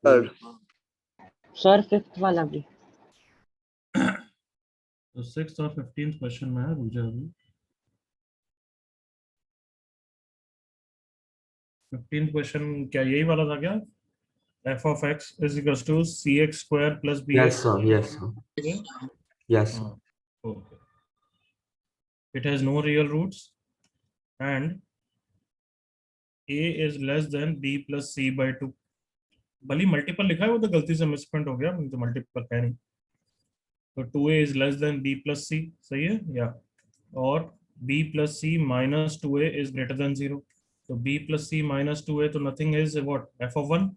Sir sir fifth वाला भी। तो 6th और 15th क्वेश्चन में है, रुक जा अभी। 15th क्वेश्चन क्या यही वाला था क्या? f of x is equals to cx square plus yes bx. sir, yes sir, yes sir. Okay. It has no real roots and a is less than b plus c by 2. भली multiple लिखा है, वो तो गलती से misprint हो गया, तो मल्टीपल है नहीं। तो 2a is less than b plus c, सही है या? और b plus c minus 2a is greater than 0. तो b plus c minus 2a तो nothing is what? f of 1.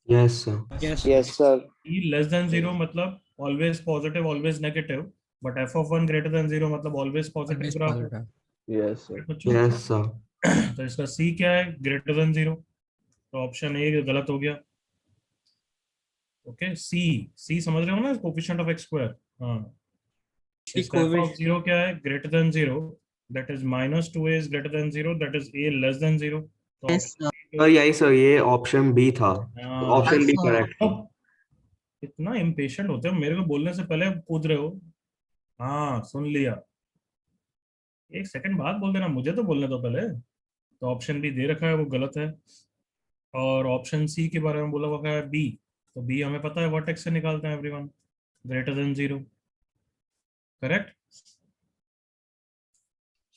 Yes sir. Yes sir. e less than 0 मतलब always positive always negative, but f of 1 greater than 0 मतलब always positive Always graph है। positive. Yes, sir. बच्चों, Yes sir. तो इसका c क्या है? Greater than 0। तो option A गलत हो गया। ओके, सी समझ रहे हो ना, कोफिशिएंट ऑफ एक्स स्क्वायर। हाँ, इसका f of 0 क्या है? Greater than 0, that is minus 2a is greater than 0, that is a less than 0। तो Yes, सर यही सर, ये ऑप्शन बी था, ऑप्शन बी हाँ, करेक्ट था। इतना इम्पेशेंट होते हो, मेरे को बोलने से पहले कूद रहे हो। हाँ, सुन लिया। एक सेकंड बाद बोल देना, मुझे तो बोलने दो पहले। तो ऑप्शन बी दे रखा है, वो गलत है। और ऑप्शन सी के बारे में बोला हुआ है बी, तो बी हमें पता है वर्टेक्स से निकालते हैं everyone, greater than 0। Correct.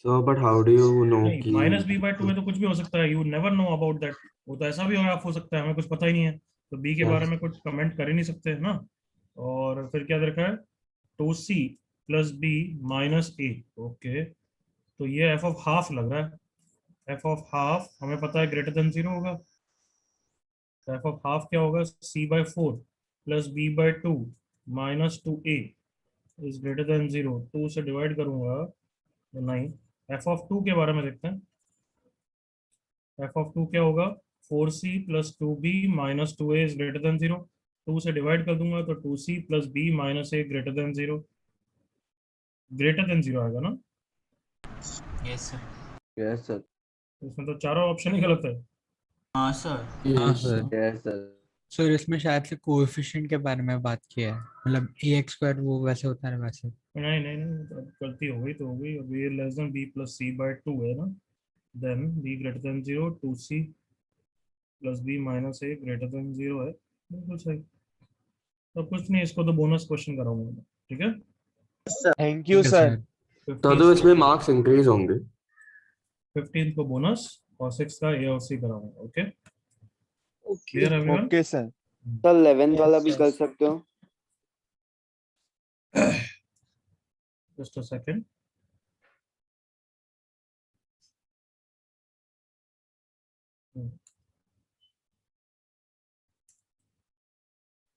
Sir but how do you know नहीं, कि माइनस बी बाई 2 में तो कुछ भी हो सकता है, you never know about that. वो तो ऐसा भी हो सकता है, हमें कुछ पता ही नहीं है, तो बी के बारे में कुछ कमेंट कर ही नहीं सकते ना। और फिर क्या दे रखा है? 2c प्लस बी माइनस ए। ओके, तो ये एफ ऑफ हाफ लग रहा है। एफ ऑफ हाफ हमें पता है ग्रेटर देन 0 होगा। तो एफ ऑफ हाफ क्या होगा? c by 4 plus b by 2 minus 2a is greater than 0। 2 से डिवाइड करूंगा तो नहीं। एफ ऑफ 2 के बारे में देखते हैं। एफ ऑफ 2 क्या होगा? 4c plus 2b minus 2a is greater than 0। 2 से डिवाइड कर दूंगा तो 2c plus b minus a greater than 0। Greater than 0 आएगा ना? Yes sir. Yes, sir. इसमें तो चारों ऑप्शन ही गलत है। हाँ sir. Yes, sir. Yes, sir. Sir इसमें शायद से कोएफिशिएंट के बारे में बात किया है, मतलब ax स्क्वायर वो वैसे होता है वैसे। नहीं नहीं नहीं, अब गलती हो गई तो हो गई। अब ये less than b plus c by 2 है ना, then b greater than 0, 2c plus b minus a greater than 0 है। बिल्कुल सही। तो कुछ नहीं, इसको तो बोनस क्वेश्चन कराऊंगा मैं, ठीक है? Thank you sir. तो इसमें मार्क्स इंक्रीज होंगे। 15 को बोनस और 6 का ए और सी कराऊंगा। Okay, clear everyone? Okay sir. Sir 11th वाला भी कर सकते हो। Just a second.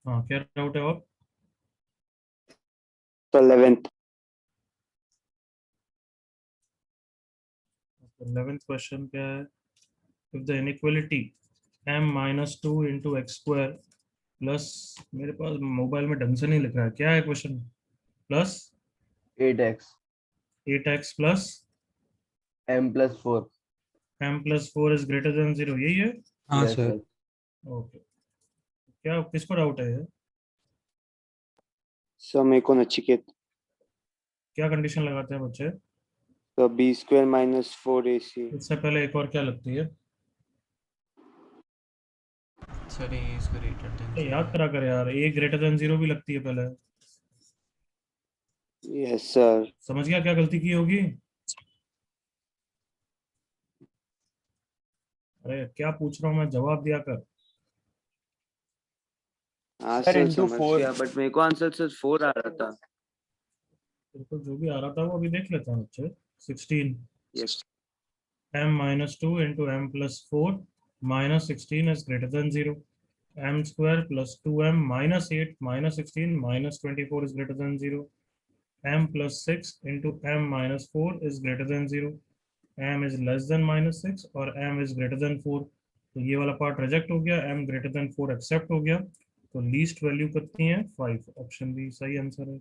हाँ, क्या डाउट है और? तो 11th 11th क्वेश्चन क्या है? If the inequality m minus 2 into x square plus, मेरे पास मोबाइल में ढंग से नहीं लिख रहा है, क्या है question? Plus 8x 8x plus m plus 4. m plus 4 is greater than 0, यही है? हाँ Yes, सर। sir. ओके, क्या किसको डाउट है ये? सर मेरे को नचिकेत। क्या कंडीशन लगाते हैं बच्चे? तो बी स्क्वायर माइनस 4ac। इससे पहले एक और क्या लगती है? Sir a is greater than ये याद करा कर यार, a ग्रेटर देन 0 भी लगती है पहले। Yes sir. समझ गया क्या गलती की होगी? अरे क्या पूछ रहा हूँ मैं, जवाब दिया कर। हाँ सर सर into समझ 4. गया, बट मेरे को आंसर सर 4 आ रहा था। तो जो भी आ रहा था वो अभी देख लेते हैं बच्चे। 16 yes m minus 2 into m plus 4 minus 16 is greater than 0. M square plus 2m minus 8 minus 16 minus 24 is greater than 0. M plus 6 into m minus 4 is greater than 0. M is less than minus 6 और m is greater than 4. तो ये वाला part reject हो गया, m greater than 4 accept हो गया। तो least value कितनी है? 5। ऑप्शन बी सही आंसर है।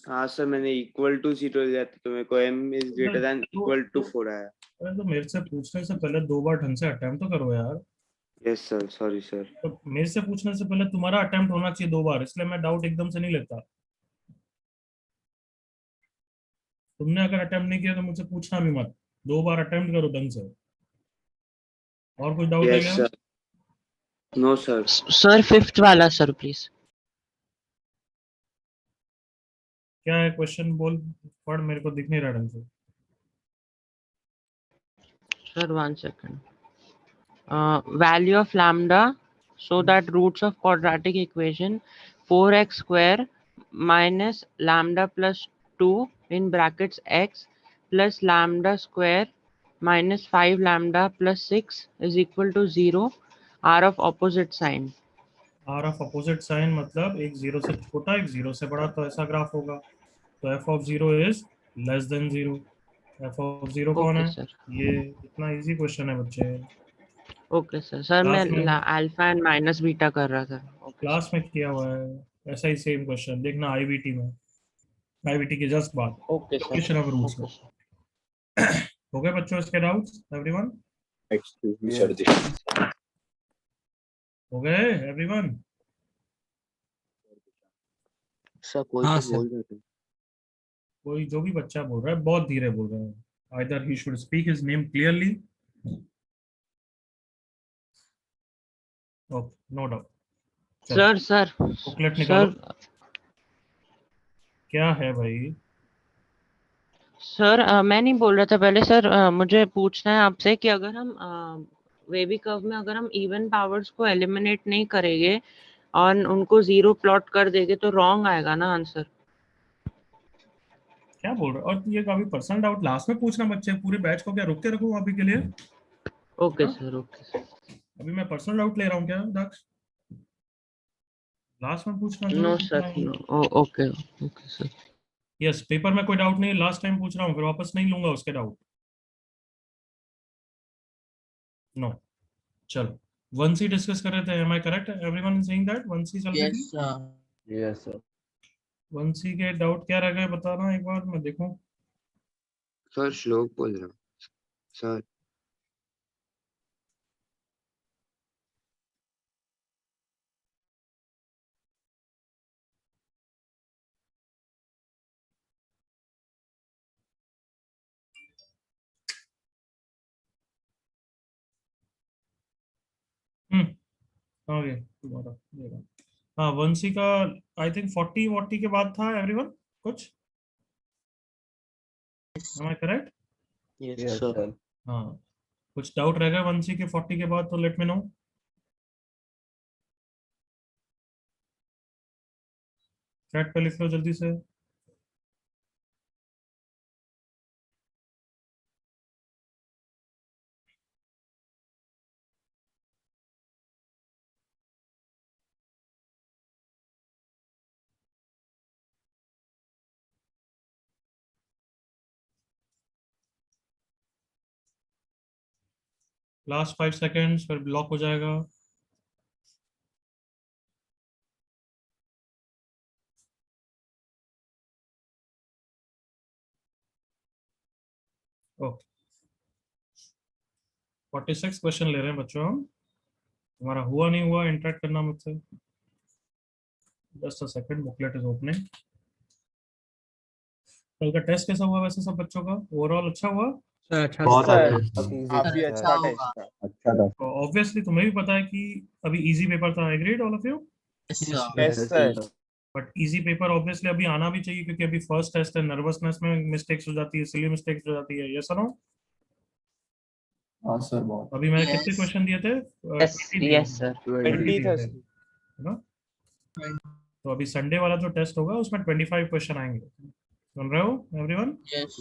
हाँ सर, मैंने इक्वल टू 0 दिया था, तो मेरे को m is greater than equal to 4 आया। अरे तो मेरे से पूछने से पहले 2 बार ढंग से अटेम्प्ट तो करो यार। Yes sir, sorry sir. तो मेरे से पूछने से पहले तुम्हारा अटेम्प्ट होना चाहिए 2 बार, इसलिए मैं डाउट एकदम से नहीं लेता। तुमने अगर अटेम्प्ट नहीं किया तो मुझसे पूछना भी मत, 2 बार अटेम्प्ट करो ढंग से। और कुछ डाउट है यस क्या? Sir. No sir. Sir 5th वाला सर प्लीज। क्या है क्वेश्चन? बोल, पढ़, मेरे को दिख नहीं रहा ढंग से। Sir 1 second. Value of lambda so that roots of quadratic equation 4x square minus lambda plus 2 in brackets x plus lambda square minus 5 lambda plus 6 is equal to 0 are of opposite sign. Are of opposite sign मतलब एक 0 से छोटा एक 0 से बड़ा, तो ऐसा graph होगा। तो F of 0 is less then 0। F of 0 कौन Okay है? sir. ये इतना इजी क्वेश्चन है बच्चे। Okay sir. सर क्लास मैं में अल्फा एंड माइनस बीटा कर रहा था। Okay, क्लास में किया हुआ है ऐसा ही सेम क्वेश्चन, देखना आईवीटी में, आईवीटी के जस्ट बाद okay sir. Question of roots में। Okay, sir. हो गए बच्चों इसके doubts everyone? Excuse me, Yes. sir. हो गए एवरीवन? सर कोई हाँ, तो सर। बोल रहे थे। कोई जो भी बच्चा बोल रहा है बहुत धीरे बोल रहा है। Either he should speak his name clearly. Okay, no doubt. Sir booklet निकालो। सर क्या है भाई? सर मैं नहीं बोल रहा था पहले सर। मुझे पूछना है आपसे कि अगर हम वेवी कर्व में अगर हम इवन पावर्स को एलिमिनेट नहीं करेंगे और उनको 0 प्लॉट कर देंगे तो रॉन्ग आएगा ना आंसर? क्या बोल रहे हो? और ये काफी पर्सनल डाउट लास्ट में पूछना बच्चे, पूरे बैच को क्या रुक के रखूं अभी के लिए? ओके हाँ? Sir, okay sir. अभी मैं पर्सनल डाउट ले रहा हूँ क्या दक्ष? लास्ट में पूछना जो नो पूछना सर, है। No. Okay okay sir. Yes, paper में कोई डाउट नहीं, लास्ट टाइम पूछ रहा हूँ, फिर वापस नहीं लूंगा उसके डाउट। नो, चलो 1C डिस्कस कर रहे थे। Am I correct? Everyone is saying that 1C चल रही थी। Yes, sir. 1C के डाउट क्या रह गए बताना एक बार, मैं देखूं। सर श्लोक बोल रहा हूँ सर। आगे दोबारा देगा। हाँ 1C का आई थिंक 40 के बाद था एवरीवन कुछ। Am I correct? Yes, sir. हाँ, कुछ डाउट रह गए 1C के 40 के बाद तो लेट मी नो। चैट पे लिख लो जल्दी से। लास्ट 5 सेकेंड्स फिर ब्लॉक हो जाएगा। ओके, 46 क्वेश्चन ले रहे हैं बच्चों हम। तुम्हारा हुआ नहीं हुआ इंटरेक्ट करना मुझसे। Just a second, booklet is opening. कल का टेस्ट कैसा हुआ वैसे सब बच्चों का? ओवरऑल अच्छा हुआ? सर अच्छा बहुत था। अच्छा। काफी अच्छा टेस्ट था। अच्छा था। तो ऑब्वियसली तुम्हें भी पता है कि अभी इजी पेपर था। Agreed all of you? Yes sir. But easy paper obviously अभी आना भी चाहिए क्योंकि अभी फर्स्ट टेस्ट है। नर्वसनेस में मिस्टेक्स हो जाती है, सिली मिस्टेक्स हो जाती है। यस और नो? हाँ सर बहुत। अभी मैंने कितने क्वेश्चन दिए थे? 20 दिए यस सर। 20 दिए था थे, सर। है ना? तो अभी संडे वाला जो टेस्ट होगा उसमें 25 क्वेश्चन आएंगे। सुन रहे हो एवरीवन?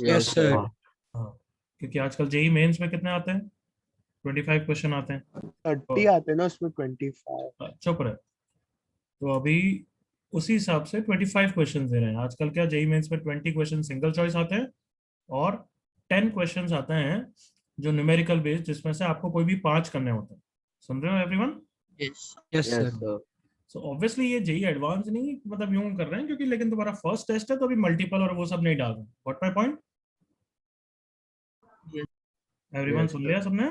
Yes sir. हाँ, क्योंकि आजकल जेई मेंस में कितने आते हैं? 25 क्वेश्चन आते हैं। 30 आते हैं ना उसमें 25। चुप रहे। तो अभी उसी हिसाब से 25 क्वेश्चन दे रहे हैं। आजकल क्या जेई मेंस में 20 क्वेश्चन सिंगल चॉइस आते हैं और 10 क्वेश्चन आते हैं जो न्यूमेरिकल बेस्ड, जिसमें से आपको कोई भी 5 करने होते हैं। सुन रहे हो everyone? Yes Yes, sir. sir. So obviously ये जेई एडवांस नहीं मतलब यूं कर रहे हैं क्योंकि, लेकिन तुम्हारा फर्स्ट टेस्ट है तो अभी मल्टीपल और वो सब नहीं डाल रहे। What my point? Everyone Yes, soon sir. लिया सबने?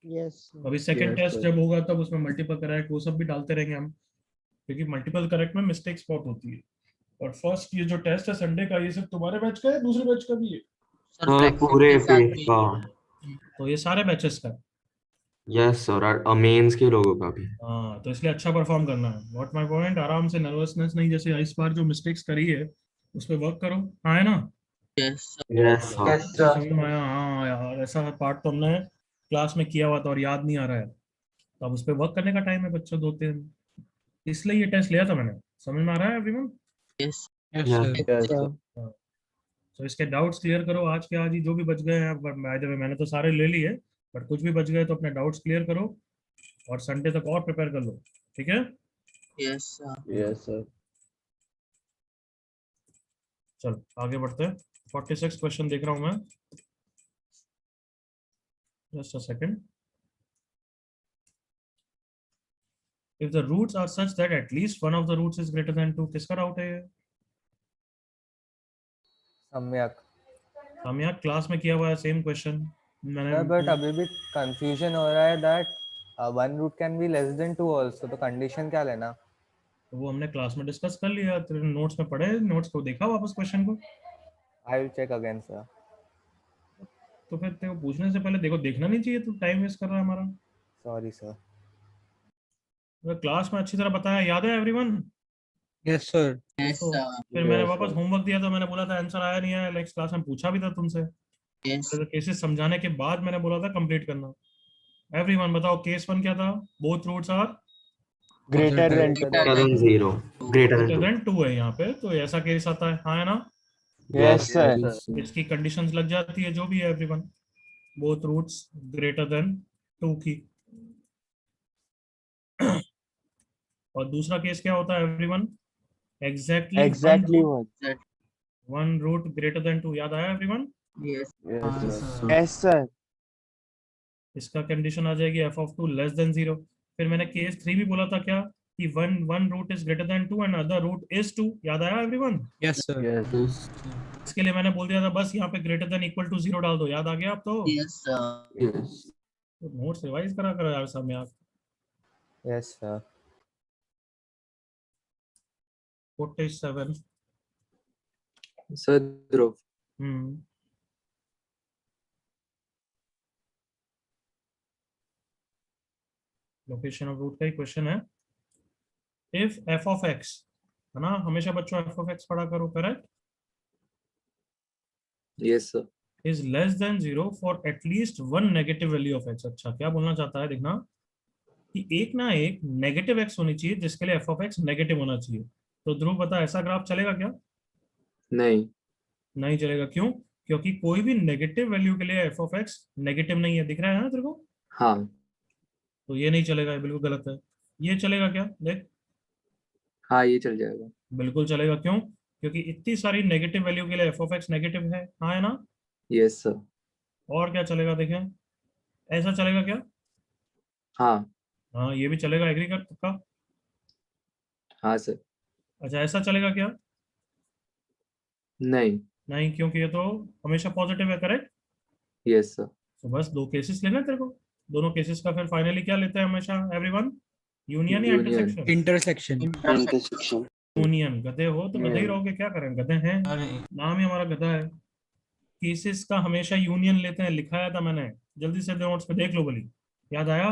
Yes. अभी सेकंड Yes, टेस्ट sir. जब होगा तब उसमें मल्टीपल करेक्ट वो सब भी डालते रहेंगे हम, क्योंकि मल्टीपल करेक्ट में मिस्टेक्स बहुत होती है। और फर्स्ट ये जो टेस्ट है संडे का, ये सिर्फ तुम्हारे बैच का है, दूसरे बैच का भी है? सर पूरे फेस का। तो ये सारे बैचेस का है। यस सर, और मेंस के लोगों का भी। हाँ, तो इसलिए अच्छा परफॉर्म करना है। व्हाट माय पॉइंट, आराम से, नर्वसनेस नहीं, जैसे इस बार जो मिस्टेक्स करी है उस पर वर्क करो। हाँ है ना? Yes sir. समझ में आया? हाँ यार, ऐसा पार्ट तो हमने क्लास में किया हुआ था और याद नहीं आ रहा है, तो अब उस पर वर्क करने का टाइम है बच्चों, 2-3, इसलिए ये टेस्ट लिया था मैंने। समझ में आ रहा है everyone? Yes Yes. Sir. Yes, sir. तो इसके डाउट्स क्लियर करो आज के आज ही, जो भी बच गए हैं। बाय द वे मैंने तो सारे ले लिए, बट कुछ भी बच गए तो अपने डाउट्स क्लियर करो और संडे तक और प्रिपेयर कर लो, ठीक है? Yes, sir. चलो आगे बढ़ते हैं। 46 क्वेश्चन देख रहा हूं मैं, just a second. If the roots are such that at least one of the roots is greater than 2, किसका डाउट है ये? सम्यक हम यहाँ क्लास में किया हुआ है सेम क्वेश्चन मैंने। बट अभी भी कंफ्यूजन हो रहा है that one root can be less than 2 also, तो कंडीशन क्या लेना? वो हमने क्लास में डिस्कस कर लिया, तेरे नोट्स में पढ़े, नोट्स को देखा वापस क्वेश्चन को? I will check again sir. तो फिर तेरे को पूछने से पहले देखो, देखना नहीं चाहिए, तू टाइम वेस्ट कर रहा है हमारा। Sorry sir. क्लास में अच्छी तरह बताया, याद है एवरीवन? Yes sir. तो फिर मैंने Yes, वापस sir. होमवर्क दिया तो मैंने बोला था आंसर आया नहीं है, नेक्स्ट क्लास में पूछा भी था तुमसे। तो केसेस समझाने के बाद मैंने बोला था कंप्लीट करना। एवरीवन बताओ, केस 1 क्या था? Both roots are Greater than Greater than 0. Greater than 2. Greater than 2 है यहाँ पे, तो ऐसा केस आता है, हाँ है ना? Yes, sir. इसकी कंडीशंस लग जाती है जो भी है everyone, both roots greater than 2 की। और दूसरा केस क्या होता है everyone? Exactly what? One root greater than 2, याद आया everyone? Yes, sir. Yes, sir. इसका कंडीशन आ जाएगी f of 2 लेस देन 0। फिर मैंने केस 3 भी बोला था क्या, कि one root is greater than 2 and other root is 2, याद आया एवरीवन? Yes sir. Yes. इसके लिए मैंने बोल दिया था बस यहाँ पे ग्रेटर देन इक्वल टू 0 डाल दो, याद आ गया आप? तो Yes. नोट्स रिवाइज करा करो यार सब यार। Yes sir. 47 sir Dhruv, location of root का ही क्वेश्चन है। इफ f of x, है ना, हमेशा बच्चों f of x पढ़ा करो, correct? Yes sir, is less then 0 for at least one negative value of x। अच्छा, क्या बोलना चाहता है देखना, कि एक ना एक नेगेटिव x होनी चाहिए जिसके लिए f of x नेगेटिव होना चाहिए। तो ध्रुव बता, ऐसा ग्राफ चलेगा क्या? नहीं। नहीं चलेगा, क्यों? क्योंकि कोई भी नेगेटिव वैल्यू के लिए f of x नेगेटिव नहीं है, दिख रहा है ना तेरे को? हाँ, तो ये नहीं चलेगा, ये बिल्कुल गलत है। ये चलेगा क्या? देख, हाँ ये चल जाएगा। बिल्कुल चलेगा, क्यों? क्योंकि इतनी सारी नेगेटिव वैल्यू के लिए f of x नेगेटिव है, हाँ है ना? Yes sir. और क्या चलेगा देखें, ऐसा चलेगा क्या? हाँ, हाँ ये भी चलेगा, एग्री कर पक्का? हाँ सर। अच्छा, ऐसा चलेगा क्या? नहीं। नहीं, क्योंकि ये तो हमेशा पॉजिटिव है, करेक्ट? Yes sir. तो बस 2 केसेस लेना है तेरे को, दोनों केसेस का फिर फाइनली क्या लेते हैं हमेशा एवरीवन? यूनियन या Union. इंटरसेक्शन? इंटरसेक्शन। यूनियन। गधे हो तो गधे ही रहोगे, क्या करें, गधे हैं, अरे नाम ही हमारा गधा है। केसेस का हमेशा यूनियन लेते हैं, लिखाया था मैंने, जल्दी से नोट्स पे देख लो भली, याद आया?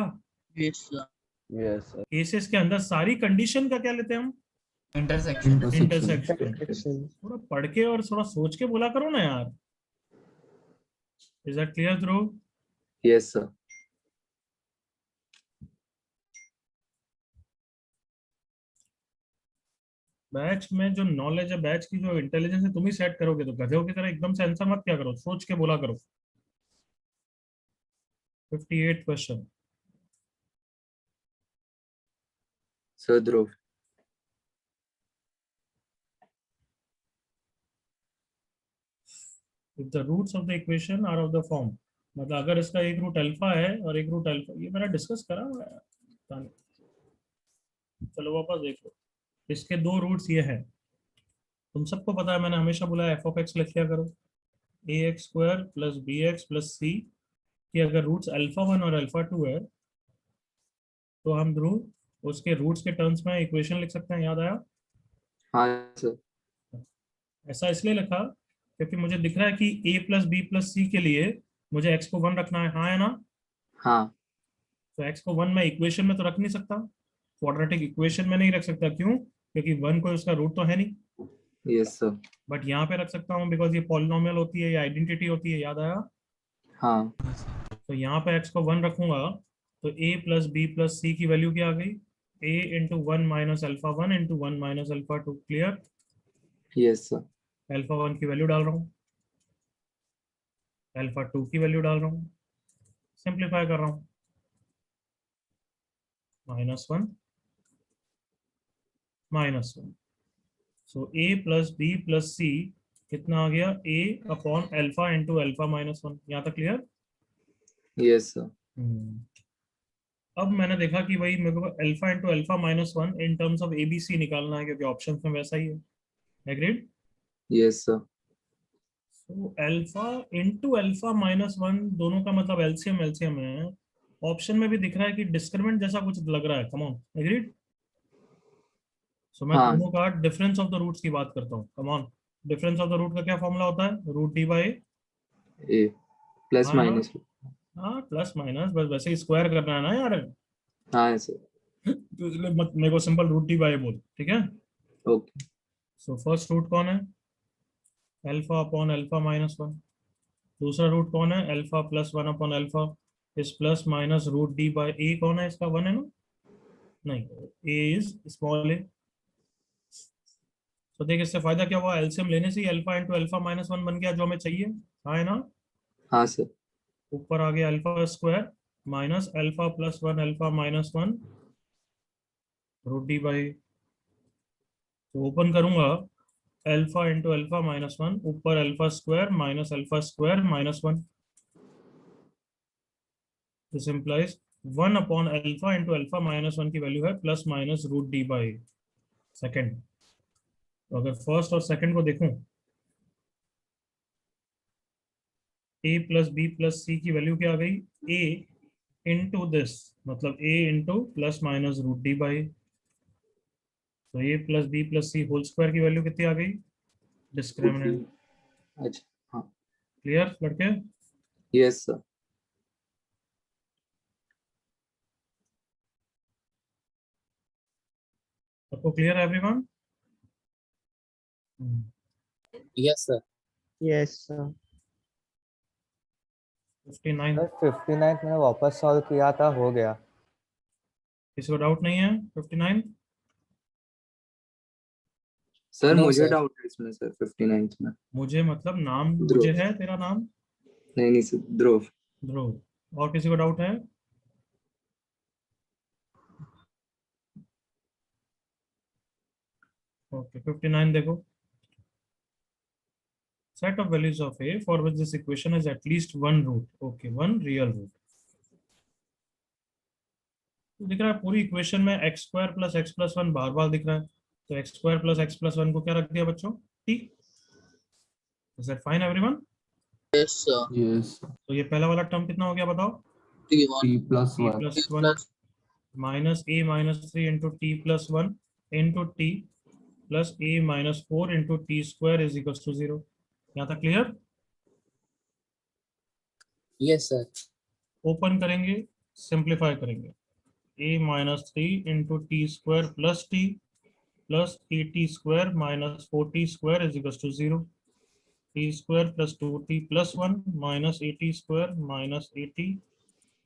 Yes, sir. केसेस के अंदर सारी कंडीशन का क्या लेते हैं हम? इंटरसेक्शन। इंटरसेक्शन। थोड़ा पढ़ के और थोड़ा सोच के बोला करो ना यार। Is that clear Dhruv? Yes sir. Batch में जो नॉलेज है, बैच की जो इंटेलिजेंस है, तुम ही सेट करोगे, तो गधों की तरह एकदम से आंसर मत क्या करो, सोच के बोला करो। 58 question. Sir Dhruv, if the roots of the equation are of the form, मतलब अगर इसका एक रूट अल्फा है और एक रूट अल्फा, ये मैंने डिस्कस करा हुआ है, पता नहीं। चलो वापस देख लो, इसके 2 रूट्स ये हैं, तुम सबको पता है, मैंने हमेशा बोला एफ ऑफ एक्स लिख लिया करो, ax² + bx + c कि अगर रूट्स अल्फा 1 और अल्फा 2 है तो हम ध्रुव उसके रूट्स के टर्म्स में इक्वेशन लिख सकते हैं, याद आया? हाँ सर। ऐसा इसलिए लिखा क्योंकि मुझे दिख रहा है कि a प्लस बी प्लस सी के लिए मुझे x को 1 रखना है, हाँ है ना? हाँ तो x को 1 मैं इक्वेशन में तो रख नहीं सकता, क्वाड्रेटिक इक्वेशन में नहीं रख सकता। क्यों? क्योंकि 1 कोई उसका रूट तो है नहीं। Yes sir. बट यहाँ पे रख सकता हूँ बिकॉज ये पॉलिनोमियल होती है, ये आइडेंटिटी होती है, याद आया? हाँ तो यहाँ पे x को 1 रखूंगा तो a plus B plus C की वैल्यू क्या आ गई? a into 1 minus alpha 1 into 1 minus alpha 2। Clear? Yes sir. Alpha 1 की वैल्यू डाल रहा हूँ, अल्फा 2 की वैल्यू डाल रहा हूँ, सिंप्लीफाई कर रहा हूँ, -1 -1। सो a प्लस बी प्लस सी कितना आ गया? a upon alpha into alpha -1। यहाँ तक क्लियर? Yes sir. अब मैंने देखा कि भाई मेरे को alpha into alpha -1 in terms of ABC निकालना है क्योंकि ऑप्शन में वैसा ही है। एग्रीड? Yes sir. तो अल्फा इंटू अल्फा -1 दोनों का मतलब एलसीएम एलसीएम है। ऑप्शन में भी दिख रहा है कि डिस्क्रिमिनेंट जैसा कुछ लग रहा है। Come on, agreed? सो मैं हाँ दोनों का डिफरेंस ऑफ द रूट्स की बात करता हूँ। Come on, difference of the root का क्या फॉर्मूला होता है? Root D by A plus हाँ माइनस। हाँ प्लस माइनस, बस वैसे ही स्क्वायर करना है ना यार। हाँ सर। तो इसलिए मत मेरे को सिंपल रूट डी बाई बोल, ठीक है? ओके। सो फर्स्ट रूट कौन है? Alpha upon alpha -1। दूसरा रूट कौन है? Alpha plus 1 upon alpha. इस plus minus root D by A कौन है? इसका 1 है ना? नहीं, ए इज स्मॉल ए। तो देख इससे फायदा क्या हुआ? एलसीएम लेने से ही अल्फा इंटू अल्फा -1 बन गया जो हमें चाहिए, हाँ है ना? हाँ सर। ऊपर आ गया alpha square minus alpha plus 1 alpha -1 root D by. तो ओपन करूंगा अल्फा इंटू अल्फा -1 ऊपर alpha square minus alpha square -1। This implies 1 upon alpha into alpha -1 की वैल्यू है plus minus root D by second. तो अगर first और second को देखूं, a plus B plus C की वैल्यू क्या आ गई? a इंटू दिस, मतलब a into plus minus root D by. तो a plus B plus C whole square की वैल्यू कितनी आ गई? डिस्क्रिमिनेंट। अच्छा हाँ। क्लियर लड़के? Yes sir. सबको क्लियर है everyone? Yes, sir. Yes, sir. 59। 59 मैंने वापस सॉल्व किया था, हो गया। किसी को डाउट नहीं है? 59 सर No, मुझे sir. डाउट है इसमें सर 59 में। मुझे मतलब नाम ध्रुव। मुझे है, तेरा नाम नहीं सर, ध्रुव। ध्रुव। और किसी को डाउट है? ओके 59 देखो। set of values of a for which this equation has at least one root, okay, one real root। तो दिख रहा है पूरी इक्वेशन में x square plus x plus 1 बार बार दिख रहा है। तो x square plus x plus 1 को क्या रख दिया बच्चों? t। Is that fine everyone? Yes, sir. Yes. तो ये पहला वाला टर्म कितना हो गया बताओ? T1. T plus t 1. Plus 1 minus a minus 3 into T plus 1 into T plus a minus 4 into T square is equal to 0। यहाँ तक क्लियर? Yes, sir. ओपन करेंगे, सिंप्लीफाई करेंगे। a minus 3 into T square plus T plus A T square minus 4t square is equal to 0। T square plus 2t plus 1 minus A T square minus A T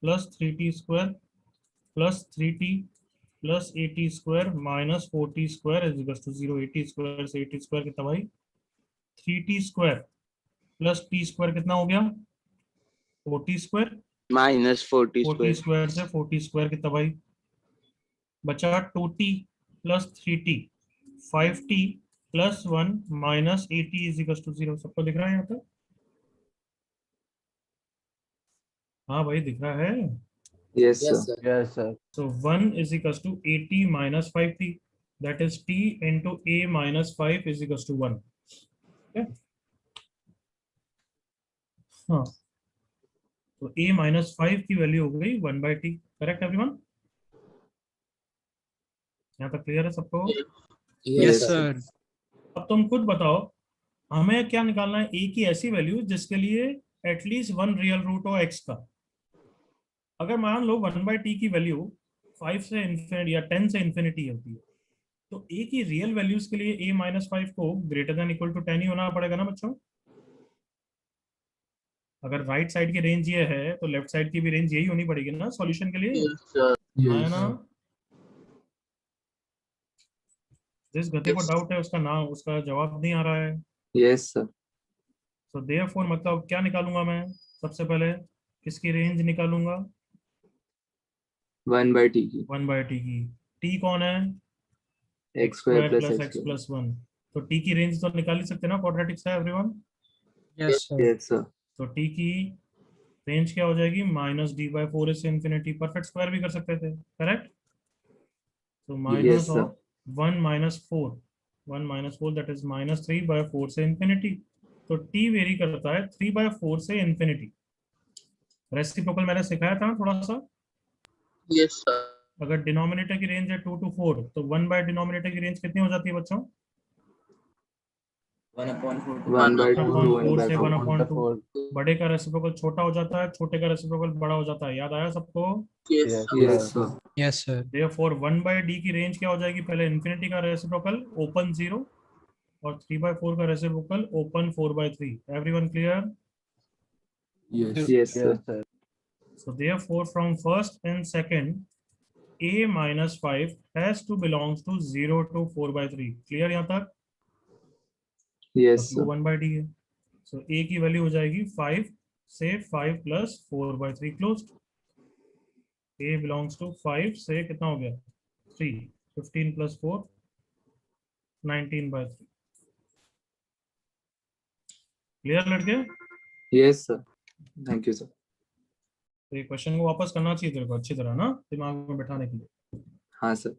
plus 3t square plus 3t plus A T square minus 4t square is equal to 0। A T square से a T square कितना भाई? 3t square plus T square कितना हो गया? 4t square Minus 40 4t square. Square से 4t square कितना भाई बचा? 2t plus 3t 5t plus 1 minus 80 is equal to 0। सबको दिख रहा है यहाँ पर? हाँ भाई दिख रहा है। Yes Yes, sir. sir. Yes sir. So 1 is equals to 80 minus 5t, that is t into a minus 5 is equals to 1। Okay? हाँ, तो a -5 की वैल्यू हो गई 1/t। Correct everyone? यहाँ तक क्लियर है सबको? Yes, yes sir. सर। अब तुम खुद बताओ, हमें क्या निकालना है? a की ऐसी वैल्यू जिसके लिए एटलीस्ट वन रियल रूट हो x का। अगर मान लो 1/t की वैल्यू 5 से इंफिनिटी या 10 से इंफिनिटी होती है, तो a की रियल वैल्यूज के लिए a -5 को ग्रेटर देन इक्वल टू 10 ही होना पड़ेगा ना बच्चों? अगर राइट साइड की रेंज ये है तो लेफ्ट साइड की भी रेंज यही होनी पड़ेगी ना सॉल्यूशन के लिए, Yes, sir. है ना? Yes. जिस गधे को Yes. डाउट है उसका नाम, उसका जवाब नहीं आ रहा है। Yes, sir. तो देयरफॉर मतलब क्या निकालूंगा मैं? सबसे पहले किसकी रेंज निकालूंगा? 1/t की 1/t की। t कौन है? x square plus plus x x square. Plus 1। तो t की रेंज तो निकाल ही सकते हैं ना क्वाड्रेटिक से everyone? Yes sir. Yes, sir. तो t की रेंज क्या हो जाएगी? -d/4 से इंफिनिटी। परफेक्ट स्क्वायर भी कर सकते थे, करेक्ट? तो minus Yes, sir. Of 1 - 4 that is -3/4 से इंफिनिटी। तो t वेरी करता है 3/4 से इंफिनिटी। रेसिप्रोकल मैंने सिखाया था ना थोड़ा सा। Yes, sir. अगर डिनोमिनेटर की रेंज है 2 to 4 तो 1 बाय डिनोमिनेटर की रेंज कितनी हो जाती है बच्चों? 1/2 to 1/4 से 1/4. 1/2। बड़े का रेसिप्रोकल छोटा हो जाता है, छोटे का रेसिप्रोकल बड़ा हो जाता है। याद आया सबको? Yes, Yes, sir. Yes, sir. Yes sir. Therefore 1/d की रेंज क्या हो जाएगी? पहले इंफिनिटी का रेसिप्रोकल ओपन 0 और 3/4 का reciprocal open 4/3। Everyone clear? Yes, sir. yes, sir. So therefore from first and second a -5 has to belongs to 0 to 4/3। Clear यहाँ तक? Yes, वो sir. 1/d है। सो a की वैल्यू हो जाएगी 5 से 5 + 4/3 क्लोज्ड। a बिलोंग्स टू 5 से कितना हो गया? 3। 15 + 4 19/3। क्लियर लड़के? Yes, sir. Thank you, sir. तो ये क्वेश्चन को वापस करना चाहिए तेरे को अच्छी तरह ना, दिमाग में बैठाने के लिए। हाँ sir.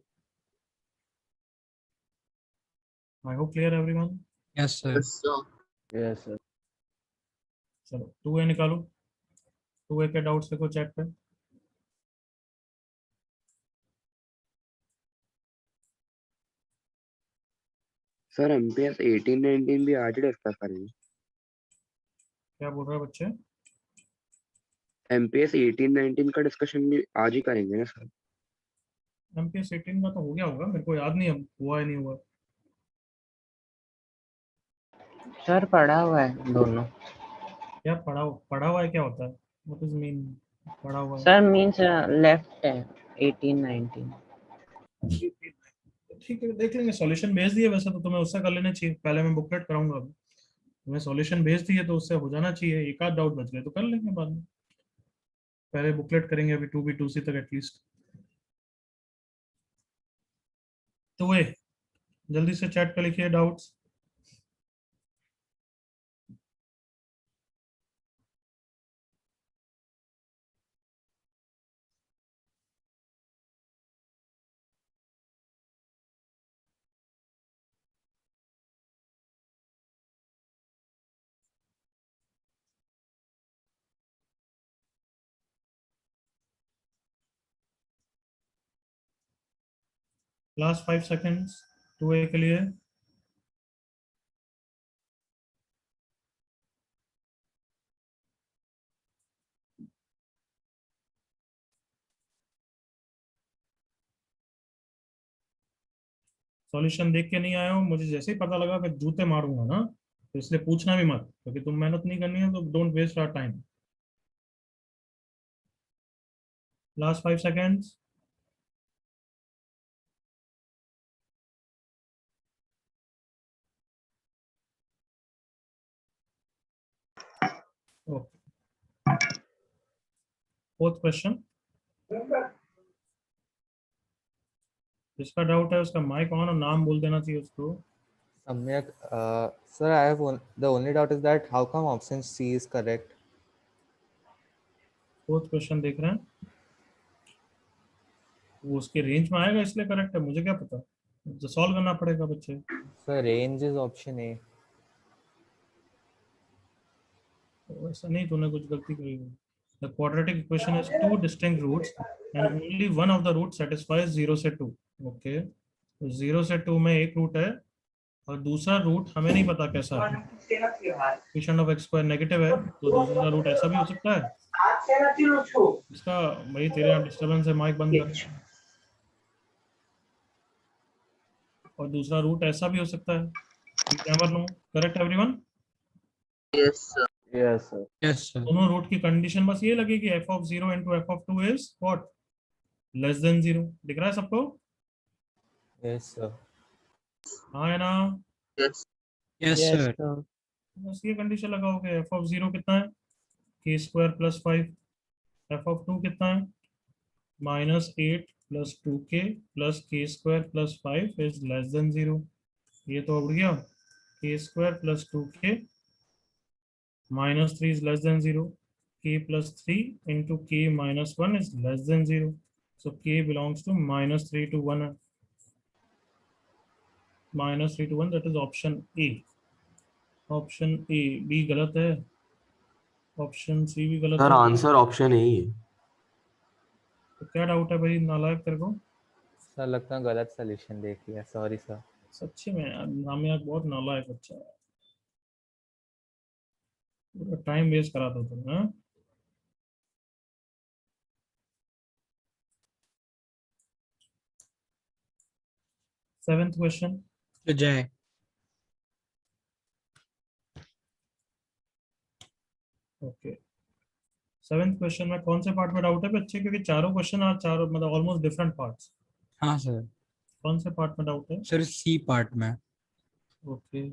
आई hope clear everyone. Yes sir. Yes, sir. Yes, sir. चलो 2a निकालो। 2a के डाउट्स देखो चेक पे। सर MPS 18-19 भी आज डिस्कस करेंगे। क्या बोल रहा है बच्चे? MPS 18-19 का डिस्कशन भी आज ही करेंगे ना सर? MPS 18 का तो हो गया होगा, मेरे को याद नहीं अब हुआ है नहीं हुआ। सर पढ़ा हुआ है दोनों। क्या पढ़ा हुआ है क्या होता है? व्हाट इज मीन पढ़ा हुआ है? सर मीन्स लेफ्ट है 18 19। ठीक है देख लेंगे। सॉल्यूशन भेज दिए वैसे तो तुम्हें उससे कर लेना चाहिए। पहले मैं बुकलेट कराऊंगा, अभी तुम्हें सॉल्यूशन भेज दिए तो उससे हो जाना चाहिए। एक आध डाउट बच गए तो कर लेंगे बाद में। पहले बुकलेट करेंगे अभी 2B 2C तक एटलीस्ट। तो वे जल्दी से चैट पे लिखिए डाउट्स। लास्ट 5 सेकेंड्स 2A के लिए। सॉल्यूशन देख के नहीं आया हो, मुझे जैसे ही पता लगा कि जूते मारूंगा ना, तो इसलिए पूछना भी मत, क्योंकि तुम मेहनत नहीं करनी है तो don't waste our time. Last 5 seconds. Okay, fourth question. जिसका डाउट है उसका माइक ऑन और नाम बोल देना चाहिए उसको। Samyak, sir, I have the only doubt is that how come option C is correct? Fourth question देख रहे हैं, वो उसके रेंज में आएगा इसलिए करेक्ट है, मुझे क्या पता, सॉल्व करना पड़ेगा बच्चे। Sir, range is option A. तो ऐसा नहीं, तूने कुछ गलती करी है। The quadratic equation has two distinct roots and only one of the roots satisfies 0 से 2. Okay. तो 0 से 2 में एक रूट है और दूसरा रूट हमें नहीं पता कैसा है. Coefficient of x square negative है तो दूसरा रूट ऐसा भी हो सकता है. इसका भाई तेरे यहाँ डिस्टर्बेंस है, माइक बंद कर. और दूसरा रूट ऐसा भी हो सकता है. Never know. Correct everyone? Yes, sir. Yes, sir. Yes sir. दोनों रूट की कंडीशन बस ये लगेगी f of 0 into f of 2 is what? Less than 0. दिख रहा है सबको? Yes, sir. हाँ है ना? Yes. Yes sir. बस ये कंडीशन लगाओगे. f of 0 कितना है? k square plus 5. f of 2 कितना है? Minus 8 plus 2k plus k square plus 5 is less then 0. ये तो उड़ गया. k square plus 2k minus 3 is less than 0. K plus 3 into k minus 1 is less than 0. So k belongs to minus 3 to 1. Minus 3 to 1, that is option A. Option A. B गलत है. Option C भी गलत sir है. Answer option A ही है. तो क्या doubt है भाई नालायक तेरे को? सर लगता है गलत सोल्यूशन देख लिया. Sorry sir. सच्ची में यार नामिया बहुत नालायक बच्चा है. पूरा टाइम वेस्ट करा दो तुम. हाँ 7th क्वेश्चन. तो जय. ओके 7th क्वेश्चन में कौन से पार्ट में डाउट है बच्चे? क्योंकि चारों क्वेश्चन आज चारों मतलब ऑलमोस्ट डिफरेंट पार्ट्स. हाँ सर. कौन से पार्ट में डाउट है? सर सी पार्ट में. Okay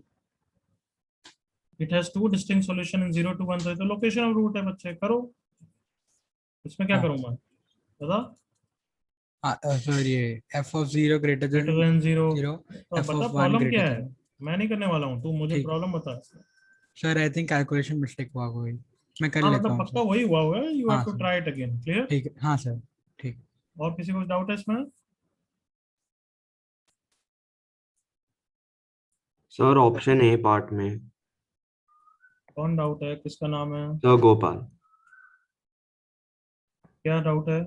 it has two distinct solution in 0 to 1. तो लोकेशन ऑफ रूट है बच्चे. करो. इसमें क्या हाँ. करूं मैं बता? सर ये f of 0 greater greater than than 0. 0, तो f बता of 1 प्रॉब्लम क्या greater है. than. मैं नहीं करने वाला हूँ. तू मुझे ठीक. प्रॉब्लम बता. Sir I think calculation mistake हुआ कोई. मैं कर हाँ लेता मतलब हूँ पक्का सर. वही हुआ होगा. यू हैव हाँ to sir. Try it again. Clear? ठीक है. हाँ सर. ठीक. और किसी को डाउट है इसमें? सर ऑप्शन ए पार्ट में. कौन डाउट है? किसका नाम है? सर गोपाल. क्या डाउट है?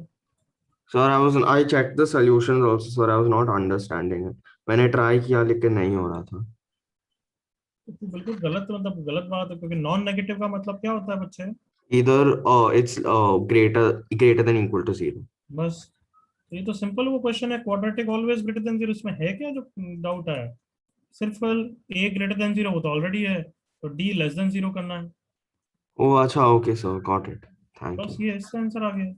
Sir I checked the solutions also, sir. I was not understanding it. मैंने ट्राई किया लेकिन नहीं हो रहा था. तो बिल्कुल गलत मतलब गलत बात है. क्योंकि नॉन नेगेटिव का मतलब क्या होता है बच्चे? Either it's greater than equal to 0. बस ये तो सिंपल वो क्वेश्चन है. Quadratic always greater than 0. इसमें है क्या जो डाउट है? सिर्फ a ग्रेटर देन 0 वो तो ऑलरेडी है. तो d लेस देन 0 करना है. ओह अच्छा. Okay sir, got it. Thank बस यू. ये इसका आंसर आ गया.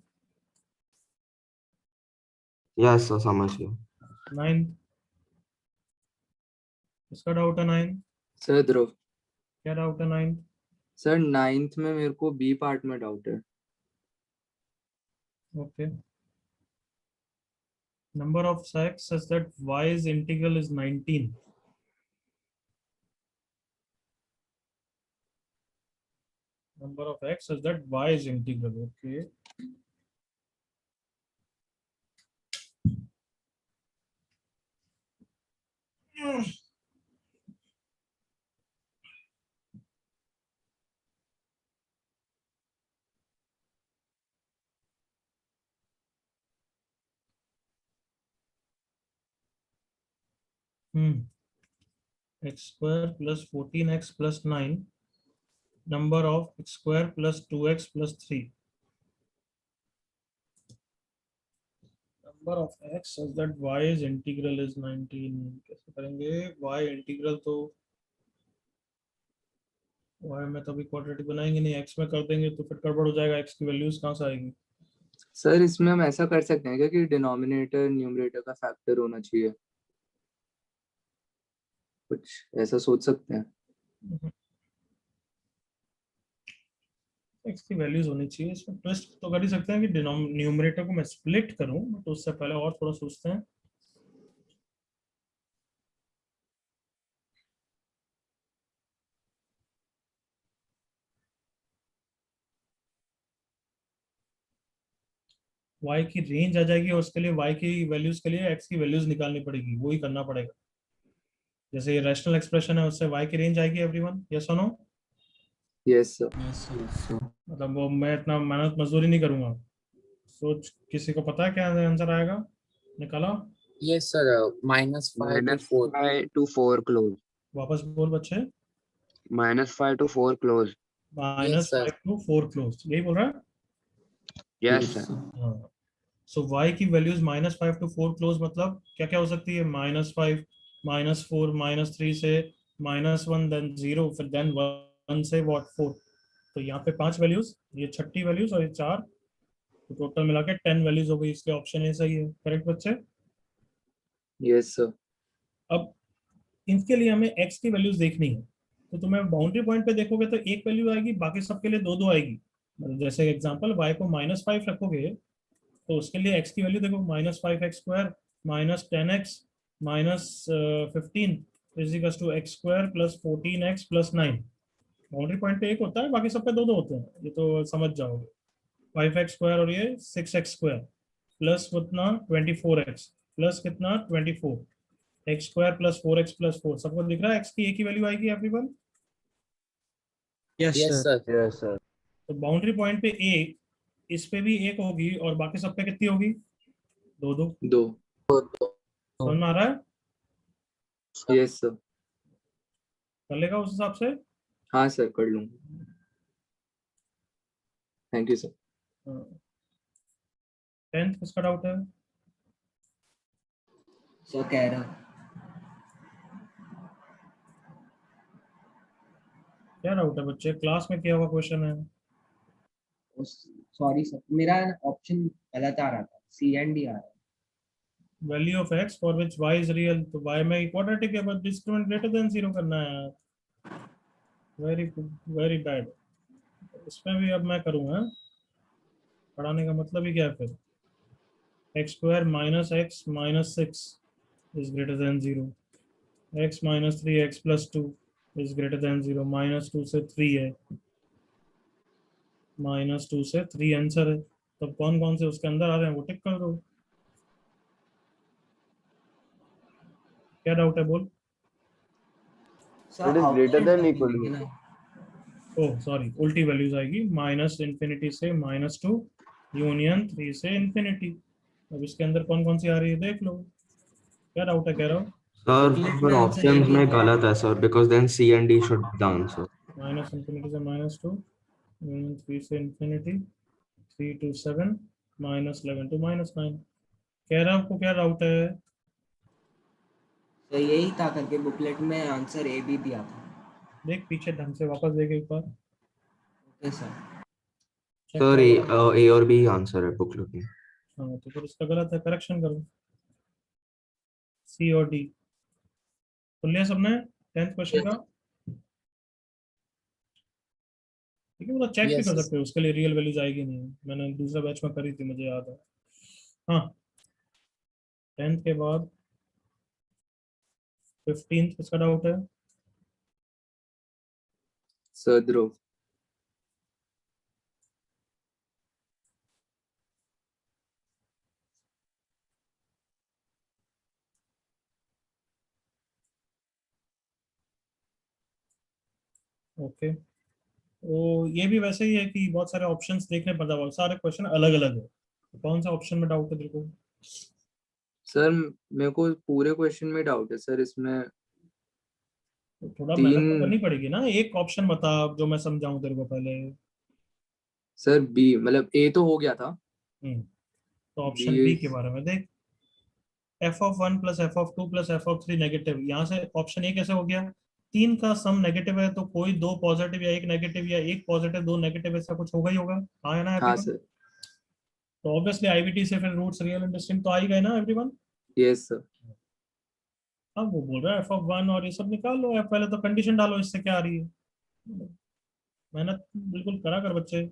यस सर, समझ गया. 9th. इसका डाउट है 9. सर ध्रुव. क्या डाउट है 9th? सर 9th में मेरे को बी पार्ट में डाउट है. Okay. Number of x such that y's integral is 19. Number of x such that y is integral. Okay. X square plus 14x plus 9. Number of x square plus 2x plus 3. Number of x such that y's integral is 19. कैसे करेंगे? y integral तो y में तो अभी quadratic बनाएंगे नहीं. x में कर देंगे तो फिर गड़बड़ हो जाएगा. x की वैल्यूज कहाँ से आएगी? सर इसमें हम ऐसा कर सकते हैं क्या कि डिनोमिनेटर न्यूमरेटर का फैक्टर होना चाहिए. कुछ ऐसा सोच सकते हैं. x की वैल्यूज होनी चाहिए. इसमें ट्विस्ट तो कर ही सकते हैं कि न्यूमरेटर को मैं स्प्लिट करूं. तो उससे पहले और थोड़ा सोचते हैं. y की रेंज आ जाएगी और उसके लिए y की वैल्यूज के लिए x की वैल्यूज निकालनी पड़ेगी. वो ही करना पड़ेगा. जैसे ये रैशनल एक्सप्रेशन है उससे y की रेंज आएगी. एवरीवन यस और नो? Yes sir. मतलब वो मैं इतना मेहनत मजदूरी नहीं करूंगा। सोच, किसी को पता है क्या आंसर आएगा? निकाला? Yes, sir. -5 to -5 4. to 4 close. वापस बोल बच्चे। -5 to 4 close. -5 sir. to 4 close, यही बोल रहा है? Yes, sir. हाँ। सो y की वैल्यूज -5 to 4 क्लोज मतलब क्या क्या हो सकती है? -5, -4, -3 से -1, देन 0, फिर देन 1 से व्हाट 4। तो यहाँ पे 5 वैल्यूज, ये छठी वैल्यूज और ये 4, तो टोटल मिला के 10 वैल्यूज हो गई। इसलिए ऑप्शन ए सही है। करेक्ट बच्चे? Yes sir. अब इनके लिए हमें x की वैल्यूज देखनी है। तो तुम्हें बाउंड्री पॉइंट पे देखोगे तो एक वैल्यू आएगी, बाकी सबके लिए दो दो आएगी। मतलब जैसे एग्जांपल y को -5 रखोगे तो उसके लिए x की वैल्यू देखो, -5x² -10x -15 is to x² + 14x + 9। Boundary point पे एक होता है, बाकी सब पे दो दो होते हैं, ये तो समझ जाओगे। 5x² और ये 6x² प्लस कितना 24x प्लस कितना 24 x² + 4x + 4। सबको दिख रहा है x की एक ही वैल्यू आएगी everyone? Yes Yes, sir. sir. Yes, sir. तो बाउंड्री पॉइंट पे एक, इस पे भी एक होगी और बाकी सब पे कितनी होगी? दो दो। 2। समझ में आ रहा है? Yes sir. कर लेगा उस हिसाब से? हाँ सर, कर लूंगा। Thank you sir. 10th किसका डाउट है? सर कह रहा क्या डाउट है बच्चे? क्लास में किया हुआ क्वेश्चन है। सॉरी सर, मेरा ऑप्शन गलत आ रहा था, सी एंड डी आ रहा है। Value of x for which y is real, तो y में क्वाड्रेटिक है बट डिस्क्रिमिनेंट ग्रेटर देन 0 करना है यार। Very very bad. इसमें भी अब मैं करूँगा। पढ़ाने का मतलब ही क्या है फिर? x² - x - 6 is greater than 0, x - 3x + 2 is greater than 0, -2 से 3 है, -2 से 3 आंसर है। तो कौन कौन से उसके अंदर आ रहे हैं वो टिक कर दो। क्या डाउट है बोल? It is greater than equal to. Oh sorry, उल्टी वैल्यूज आएगी। -∞ से -2 यूनियन 3 से इंफिनिटी। अब इसके अंदर कौन कौन सी आ रही है देख लो। क्या डाउट है कह रहा हूँ? Sir, for options में गलत है sir, because then C and D should be the answer. -∞ से -2 यूनियन 3 से इंफिनिटी 3 to 7 -11 to -9। कह रहा आपको क्या डाउट है? तो यही था करके बुकलेट में आंसर ए भी दिया था। देख पीछे ढंग से वापस देख एक बार। Okay sir. check Sir, करो। A और B आंसर है booklet में। हाँ तो फिर इसका गलत है, करेक्शन करो। सी और डी सुन लिया सबने 10th क्वेश्चन का? ठीक है, मतलब चेक भी Yes, कर sir. सकते हो, उसके लिए रियल वैल्यूज आएगी नहीं। मैंने दूसरा बैच में करी थी, मुझे याद है। हाँ 10th के बाद 15th किसका डाउट है? सर ध्रुव। ओके। तो ये भी वैसे ही है कि बहुत सारे ऑप्शंस देखने पड़ता है, बहुत सारे क्वेश्चन अलग अलग है। तो कौन सा ऑप्शन में डाउट है तेरे को? सर मेरे को पूरे क्वेश्चन में डाउट है सर, इसमें तो थोड़ा मेहनत तो 3। करनी पड़ेगी ना। एक ऑप्शन बता जो मैं समझाऊं तेरे को पहले। सर बी, मतलब ए तो हो गया था। तो ऑप्शन बी। बी के बारे में देख। f(1 + f(2 + f(3) negative. यहाँ से ऑप्शन ए कैसे हो गया? 3 का सम नेगेटिव है तो कोई दो पॉजिटिव या एक नेगेटिव या एक पॉजिटिव दो नेगेटिव ऐसा कुछ होगा ही होगा। हाँ है ना हाँ एवरीवन? सर। तो ऑब्वियसली आईवीटी से फिर रूट्स रियल एंड डिस्टिंक्ट तो आ ही गए ना एवरीवन? Yes sir. अब वो बोल रहा है f(1) और ये सब निकाल लो। पहले तो कंडीशन डालो इससे क्या आ रही है। मेहनत बिल्कुल करा कर बच्चे।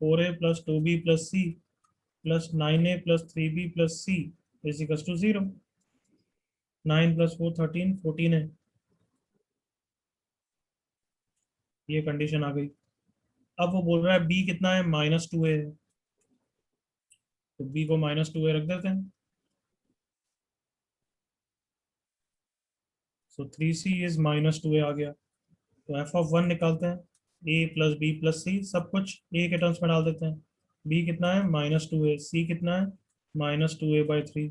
4a + 2b + c + 9a + 3b + c = 0। 9 + 4 13 14 है। ये कंडीशन आ गई। अब वो बोल रहा है b कितना है? -2a है। तो b को -2a रख देते हैं। सो 3c इज -2a आ गया। तो f(1) निकालते हैं। ए प्लस बी प्लस सी, सब कुछ ए के टर्म्स में डाल देते हैं। बी कितना है -2a, सी कितना है -2a/3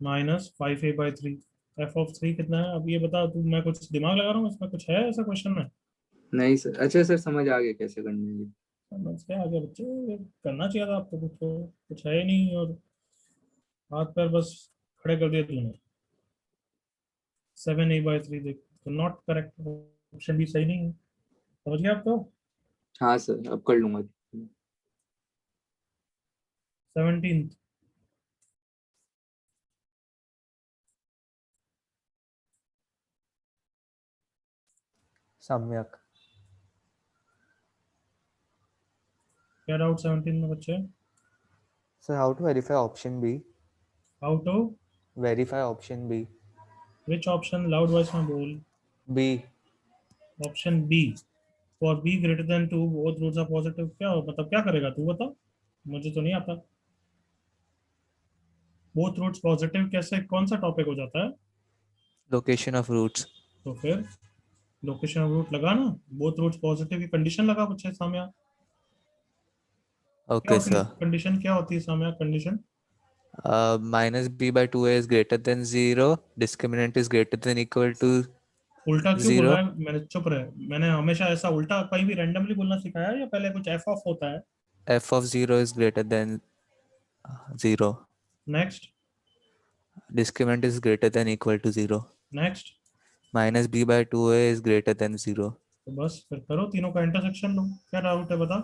-5a/3, f(3) कितना है? अब ये बता तू, मैं कुछ दिमाग लगा रहा हूँ इसमें? कुछ है ऐसा क्वेश्चन में? नहीं सर, अच्छा सर समझ आ गया कैसे करना है ये। समझ के आगे बच्चे, करना चाहिए था आपको, कुछ है ही नहीं और हाथ पैर बस खड़े कर दिए तूने। 7a/3 देख, तो नॉट करेक्ट, ऑप्शन बी सही नहीं है। समझ गया आप तो? हाँ सर, अब कर लूंगा। 17th सम्यक। क्या डाउट 17 में बच्चे? Sir, how to verify option B? How to Verify option B. Which option? Loud voice में बोल। B. Option b, for b greater than 2 both roots are positive. क्या मतलब, क्या करेगा तू बता, मुझे तो नहीं आता। बोथ रूट्स पॉजिटिव कैसे, कौन सा टॉपिक हो जाता है? Location of roots. तो फिर लोकेशन ऑफ रूट लगा ना, बोथ रूट्स पॉजिटिव की कंडीशन लगा कुछ है साम्या? क्या Okay, होती है sir. कंडीशन? क्या होती है Samya condition? Minus b/2a is greater than 0. Discriminant is greater than equal to उल्टा क्यों बोल 0. रहा है? मैंने चुप रहे, मैंने हमेशा ऐसा उल्टा कहीं भी रैंडमली बोलना सिखाया है या पहले कुछ एफ ऑफ होता है? F of 0 is greater than 0. Next Discriminant is greater than equal to 0. Next. Minus b/2a is greater than 0. तो बस फिर करो, तीनों का इंटरसेक्शन लो। क्या डाउट है बता?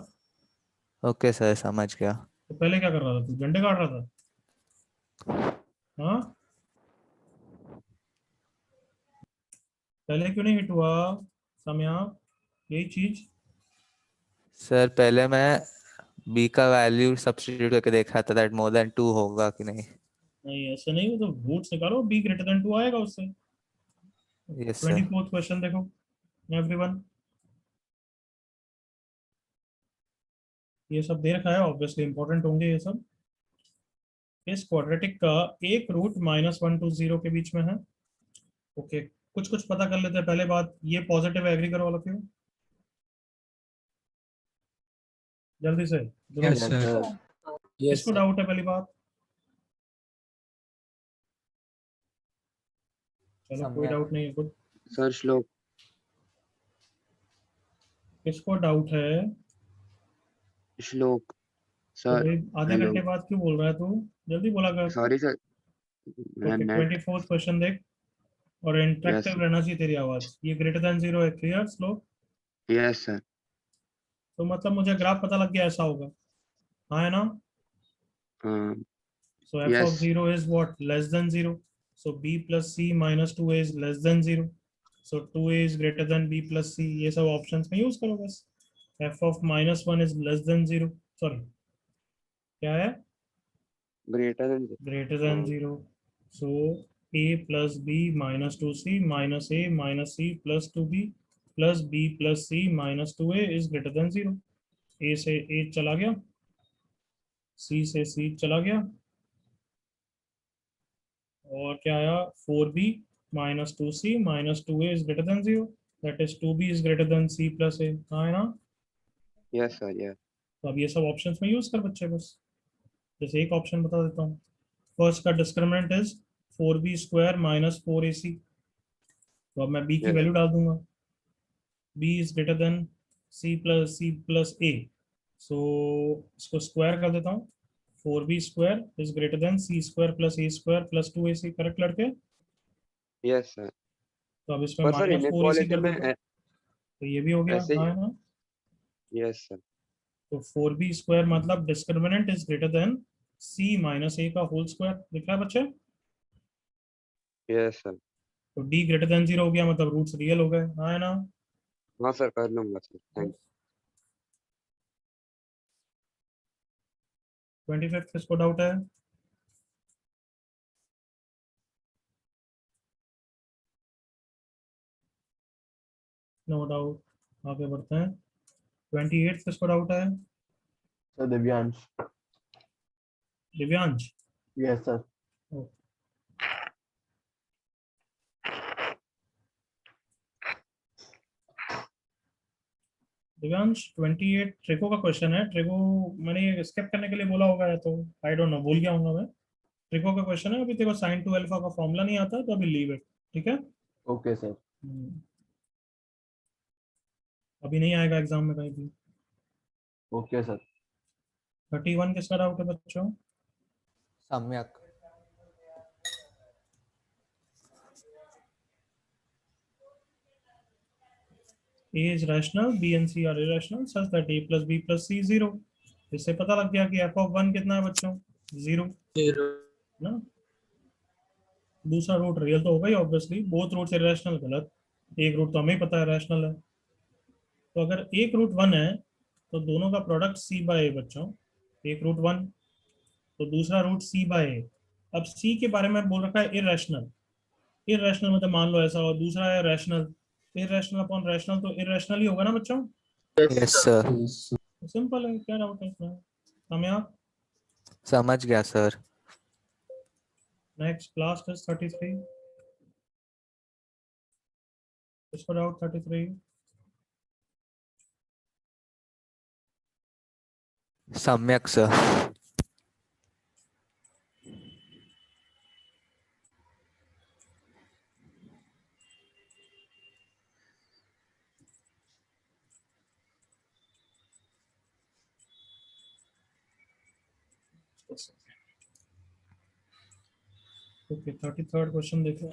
Okay, sir, समझ गया। तो पहले क्या कर रहा था तू? झंडे काट रहा था? हाँ, पहले क्यों नहीं हिट हुआ साम्या? यही चीज। सर पहले मैं b का वैल्यू सब्स्टिट्यूट करके देखा था दैट मोर देन 2 होगा कि नहीं। नहीं ऐसे नहीं, वो तो रूट्स निकालो, बी ग्रेटर देन 2 आएगा उससे। Yes sir. 24th क्वेश्चन देखो एवरीवन, ये सब दे रखा है, ऑब्वियसली इंपॉर्टेंट होंगे ये सब। इस क्वाड्रेटिक का एक रूट -1 to 0 के बीच में है। ओके, कुछ कुछ पता कर लेते हैं। पहले बात, ये पॉजिटिव एग्री करो वाला क्यों, जल्दी से। Yes sir. Yes, किसको sir. डाउट है? पहली बात, चलो कोई सम्यक। डाउट नहीं है, गुड। सर श्लोक किसको डाउट है? श्लोक तो सर। भाई आधे हेलो घंटे बाद क्यों बोल रहा है तू? जल्दी बोला कर। सॉरी सर, मैं ओके, नेट। 24th क्वेश्चन देख, और यस इंटरेक्टिव रहना चाहिए तेरी आवाज। ये ग्रेटर देन 0 है, क्लियर स्लो? Yes sir. तो मतलब मुझे ग्राफ पता लग गया ऐसा होगा, हाँ है ना? So f of yes 0 is what? Less than 0. So b plus c minus 2a is less than 0. So 2a is greater than b plus c. ये सब ऑप्शंस में यूज करो बस। f of -1 is less than 0. Sorry, क्या है? Greater than. Greater than 0. So a plus b minus 2c minus a minus c plus 2b plus b plus c minus 2a is greater than 0. a से a चला गया, c से c चला गया, और क्या आया? 4b minus 2c minus 2a is greater than 0. That is 2b is greater than c plus a, हाँ है ना? Yes sir yes. तो अब ये सब ऑप्शंस में यूज कर बच्चे बस। जैसे एक ऑप्शन बता देता हूँ, फर्स्ट का discriminant is 4b square minus 4ac। तो अब मैं b की वैल्यू डाल दूंगा, b is greater than c plus a। So इसको स्क्वायर कर देता हूँ, 4b square is greater than c square plus a square plus 2ac। Correct लड़के? Yes sir. तो अब इसमें पर सर -4ac इनइक्वालिटी कर में देता हूँ, तो ये भी हो गया, ऐसे हाँ है ना? Yes sir. तो 4b स्क्वायर मतलब discriminant is greater than c minus a का होल स्क्वायर। दिख रहा है बच्चे? Yes sir. तो d ग्रेटर देन 0 हो गया, मतलब रूट्स रियल हो गए, हाँ है ना? हाँ सर कर लूंगा सर, थैंक 25th किसको डाउट है? नो डाउट, आगे बढ़ते हैं। 28th किसको डाउट है? Sir Divyansh. Divyansh? Yes sir. Divyansh 28 ट्रिको का क्वेश्चन है। ट्रिको मैंने स्किप करने के लिए बोला होगा या तो आई डोंट नो, भूल गया हूँ मैं। ट्रिको का क्वेश्चन है, अभी तेरे को sin 2 अल्फा का फॉर्मूला नहीं आता तो अभी लीव इट, ठीक है। Okay sir. अभी नहीं आएगा एग्जाम में कहीं भी। Okay sir. 31 किसका डाउट है बच्चों? सम्यक। A is rational, B and C are irrational such that A plus B plus C is 0। इससे पता लग गया कि f of 1 कितना है बच्चों? 0 ना। दूसरा रूट रियल तो होगा ही ऑब्वियसली, बोथ रूट्स इरेशनल गलत, एक रूट तो हमें ही पता है रैशनल है। तो अगर एक रूट 1 है तो दोनों का प्रोडक्ट C बाय A बच्चों, एक रूट 1 तो दूसरा रूट C बाय A। अब C के बारे में बोल रखा है इरेशनल, इरेशनल मतलब मान लो ऐसा, और दूसरा है रैशनल, इरेशनल अपॉन रैशनल तो इरेशनल ही होगा ना बच्चों। Yes sir. सिंपल है, क्या डाउट है इसमें? कामयाब। समझ गया सर। Next last is 33। इसको doubt 33। Samyak sir. Okay 33rd question देखो।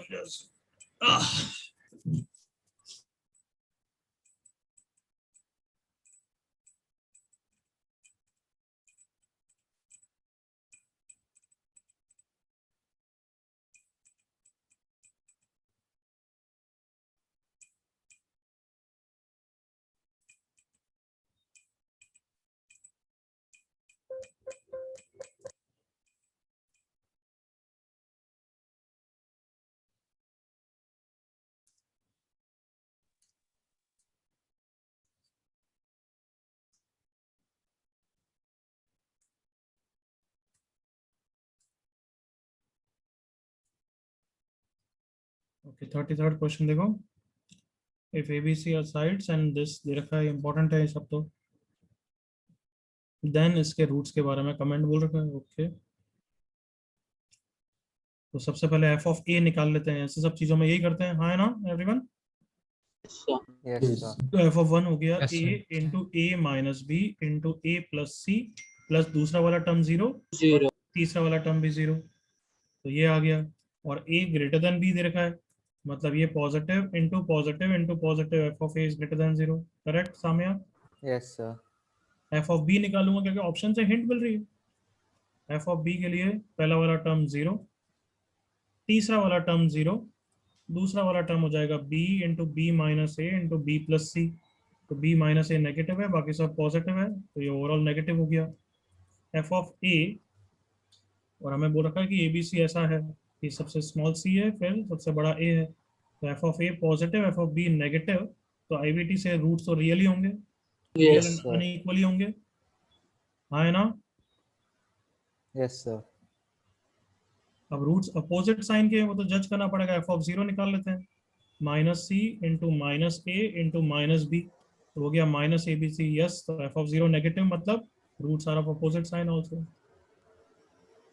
ओके 33rd क्वेश्चन देखो। If ABC are sides and this they रखा है, इंपॉर्टेंट है ये सब तो। देन इसके रूट्स के बारे में कमेंट बोल रखा है। ओके तो सबसे पहले f ऑफ a निकाल लेते हैं, ऐसे सब चीजों में यही करते हैं, हाँ है ना एवरीवन? Yes sir. तो f ऑफ 1 हो गया Yes, a sir. Into a minus b into a plus c plus दूसरा वाला टर्म 0, तीसरा वाला टर्म भी 0, तो ये आ गया। और a ग्रेटर देन b दे रखा है, मतलब ये positive into positive into positive, f of a is greater than 0। Correct Samya? Yes sir. f of b निकालूंगा क्योंकि ऑप्शन से हिंट मिल रही है। f ऑफ b के लिए पहला वाला टर्म 0, तीसरा वाला टर्म 0, दूसरा वाला टर्म हो जाएगा b into B minus a into B plus सी। तो b माइनस ए नेगेटिव है, बाकी सब पॉजिटिव है, तो ये ओवरऑल नेगेटिव हो गया। f ऑफ a, और हमें बोल रखा है कि ABC ऐसा है कि सबसे स्मॉल c है फिर सबसे बड़ा a है, तो f of a positive, f of b negative, तो IVT से रूट्स तो रियल ही होंगे, रियल एंड अनइक्वल ही होंगे, हाँ है ना? Yes sir. अब रूट्स अपोजिट साइन के, वो तो जज करना पड़ेगा। f ऑफ 0 निकाल लेते हैं, minus c into minus a into minus b, तो हो गया माइनस ए बी सी। यस, तो f ऑफ 0 नेगेटिव मतलब roots are of opposite sign also.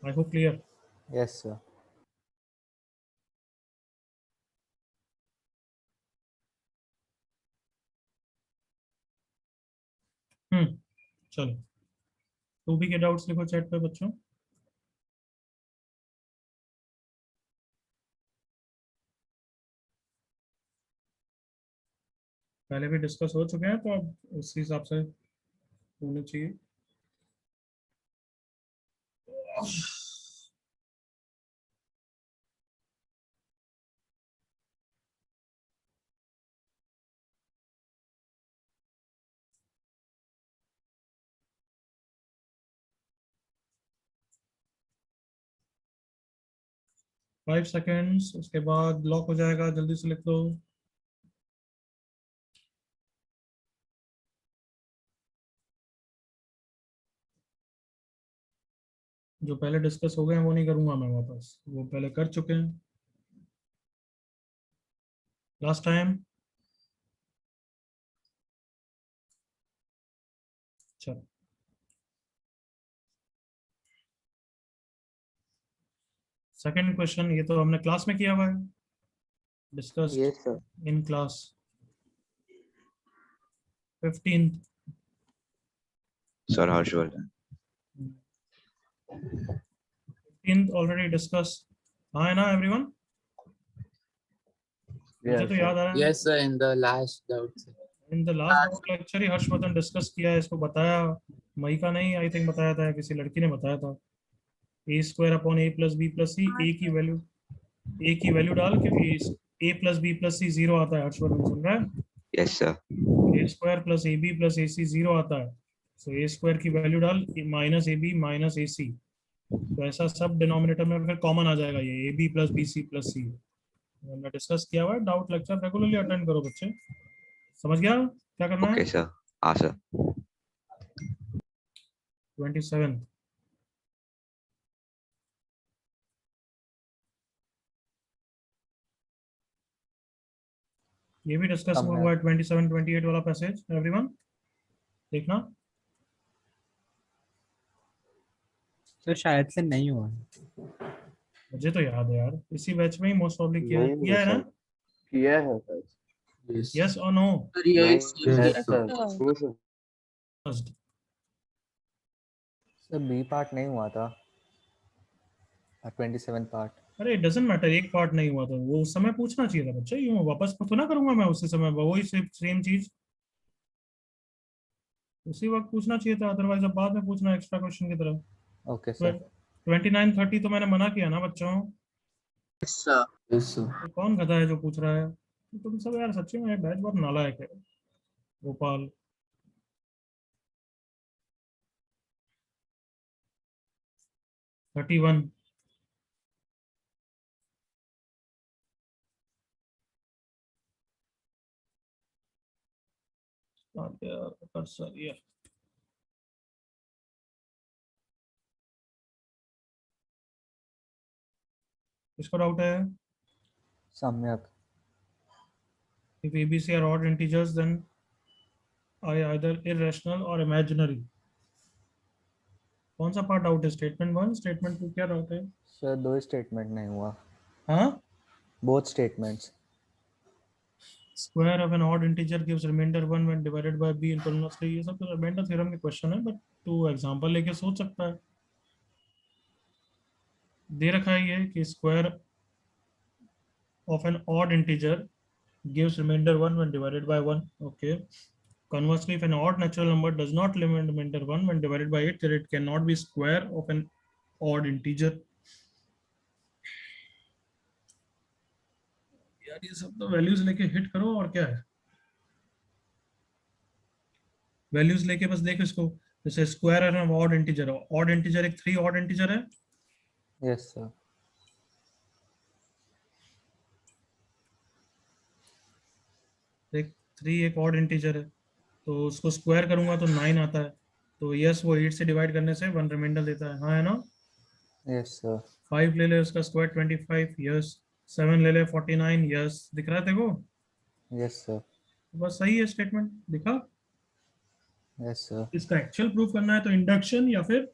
I hope clear. Yes sir. चलो 2B के डाउट्स लिखो चैट पे बच्चों। पहले भी डिस्कस हो चुके हैं तो अब उस हिसाब से होने चाहिए। फाइव सेकेंड्स, उसके बाद लॉक हो जाएगा, जल्दी से लिख लो। जो पहले डिस्कस हो गए हैं वो नहीं करूंगा मैं वापस, वो पहले कर चुके हैं लास्ट टाइम। सेकंड क्वेश्चन, ये तो हमने क्लास में किया हुआ है, discussed Yes, sir. In class. 15th. Sir Harshvardhan. 15th already discussed. हाँ है ना everyone? मुझे Yes, तो sir. याद आ रहा है. Yes, sir. In the last doubt, sir. In the last lecture he Harshvardhan discuss किया है, इसको बताया. मई का नहीं, आई थिंक बताया था, किसी लड़की ने बताया था. A square upon A plus B plus C, A की वैल्यू डाल के A plus B plus C 0 आता है. हर्षवर्धन सुन रहा है? Yes, sir. A square plus A B plus A C 0 आता है. सो ए स्क्वायर की वैल्यू डाल minus A B minus A C, तो ऐसा सब डिनोमिनेटर में फिर कॉमन आ जाएगा, ये A B plus B C plus C. हमने डिस्कस किया हुआ है. डाउट लेक्चर रेगुलरली अटेंड करो बच्चे. समझ गया क्या करना Okay, है? sir. Sir. 27th. ये भी डिस्कस समझा. हुआ है 27 28 वाला पैसेज. एवरीवन देखना. तो शायद से नहीं हुआ. मुझे तो याद है यार, इसी बैच में ही मोस्ट प्रॉब्ली किया नहीं, किया है ना. किया है सर. Yes. यस और no? Yes, Yes, sir. sir. Sir b part नहीं हुआ था, 27 पार्ट. अरे इट डजंट मैटर, एक पार्ट नहीं हुआ तो वो उस समय पूछना चाहिए था बच्चे. यूं वापस तो ना करूंगा मैं उसी समय, वही सेम चीज उसी वक्त पूछना चाहिए था. अदरवाइज अब बाद में पूछना एक्स्ट्रा क्वेश्चन की तरह. Okay sir. 29 30 तो मैंने मना किया ना बच्चों. Yes, sir. Yes, sir. तो कौन गधा है जो पूछ रहा है? तुम सब यार सच्ची में बैच बहुत नालायक है. Gopal, thirty one. सर ये किसका डाउट है? सम्यक. If ABC are odd integers, then are either irrational or imaginary. कौन सा पार्ट डाउट है? स्टेटमेंट 1, स्टेटमेंट 2 क्या डाउट है? सर दो स्टेटमेंट नहीं हुआ. हाँ, both statements. square of an odd integer gives remainder 1 when divided by b inconversely. ये सब तो रिमाइंडर थ्योरम के क्वेश्चन है, बट तू एग्जांपल लेके सोच सकता है. दे रखा है ये कि square of an odd integer gives remainder 1 when divided by 1. Okay. Conversely, if an odd natural number does not limit remainder 1 when divided by it, then it cannot be square of an odd integer. यार ये सब तो values लेके hit करो और क्या है. Values लेके बस देखो इसको. जैसे स्क्वायर है ना ऑड इंटीजर. ऑड इंटीजर एक 3 ऑड इंटीजर है. Yes sir. एक 3 एक ऑड इंटीजर है, तो उसको स्क्वायर करूंगा तो 9 आता है. तो यस, वो 8 से डिवाइड करने से 1 रिमाइंडर देता है. हाँ है ना? Yes sir. 5 ले ले, उसका स्क्वायर 25. यस. 7 ले ले 49. यस. दिख रहा है देखो? Yes sir. बस सही है स्टेटमेंट. दिखा? Yes sir. इसका एक्चुअल प्रूफ करना है तो इंडक्शन या फिर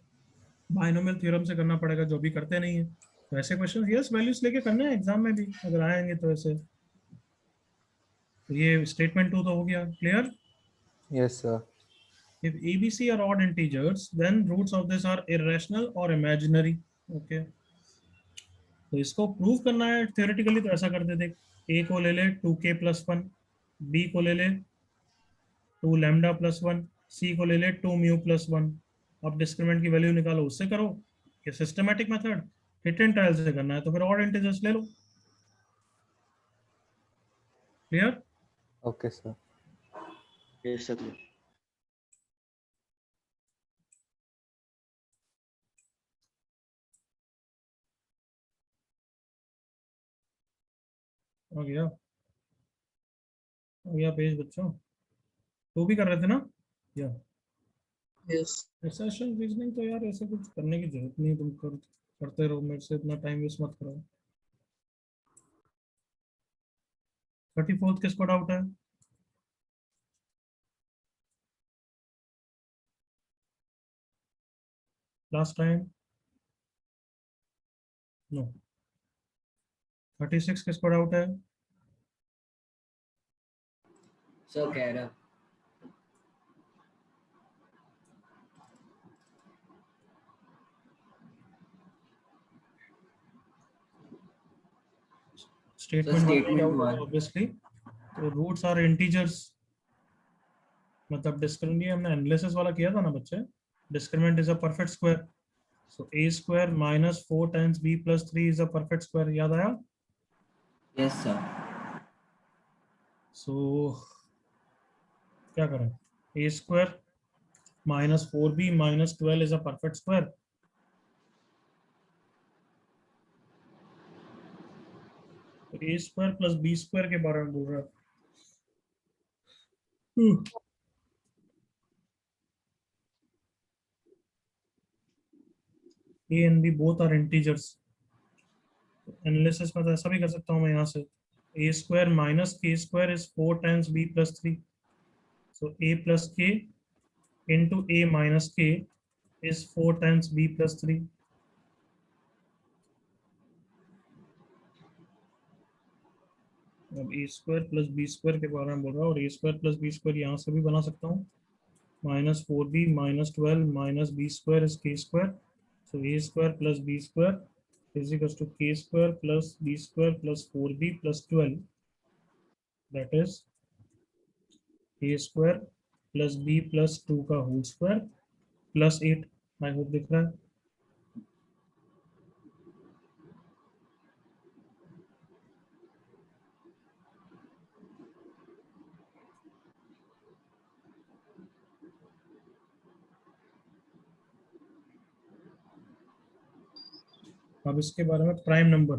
बाइनोमियल थ्योरम से करना पड़ेगा, जो भी करते नहीं है. तो ऐसे क्वेश्चन यस वैल्यूज लेके करना है एग्जाम में भी अगर आएंगे तो. ऐसे तो ये स्टेटमेंट 2 तो हो गया. Clear? Yes sir. If ABC are odd integers, then roots of this are irrational or imaginary. Okay. तो इसको प्रूव करना है theoretically तो ऐसा करते थे. A को ले ले 2k plus 1, B को ले ले 2 lambda plus 1, C को ले ले 2 mu plus 1. अब डिस्क्रिमिनेंट की वैल्यू निकालो, उससे करो. ये systematic method. Hit and trial से करना है तो फिर ऑड इंटीजर्स ले लो. Clear? Okay sir. Yes, sir. आ गया पेज बच्चों. तो भी कर रहे थे ना? या Yes. एक्सेशन रीजनिंग तो यार ऐसे कुछ करने की जरूरत नहीं. तुम करते रहो, मेरे से इतना टाइम वेस्ट मत करो. 34th किसको डाउट है? Last time no. 36 किसको डाउट है? सर कह रहा statement statement doubt one. Obviously. तो रूट्स आर इंटीजर्स, मतलब डिस्क्रिमिनेंट हमने एनालिसिस वाला किया था ना बच्चे, discriminant is a perfect square, so a square minus 4 times b plus 3 is a perfect square. याद आया? Yes sir. सो क्या करें? a square minus 4b minus 12 is a perfect square. a square plus b square के बारे में बोल रहा है। a and b both are integers। Analysis में तो ऐसा भी कर सकता हूँ मैं यहाँ से, a square minus k square is 4 times b plus 3, so a plus k into a minus k is 4 times b plus 3। अब a square plus b square के बारे में बोल रहा हूँ, और a square plus b square यहाँ से भी बना सकता हूँ, minus 4b minus 12 minus b square is k square, so a square plus b square is equal to k square plus b square plus 4b plus 12, that is a square plus b plus 2 का whole square plus 8। I hope दिख रहा है। अब इसके बारे में prime number,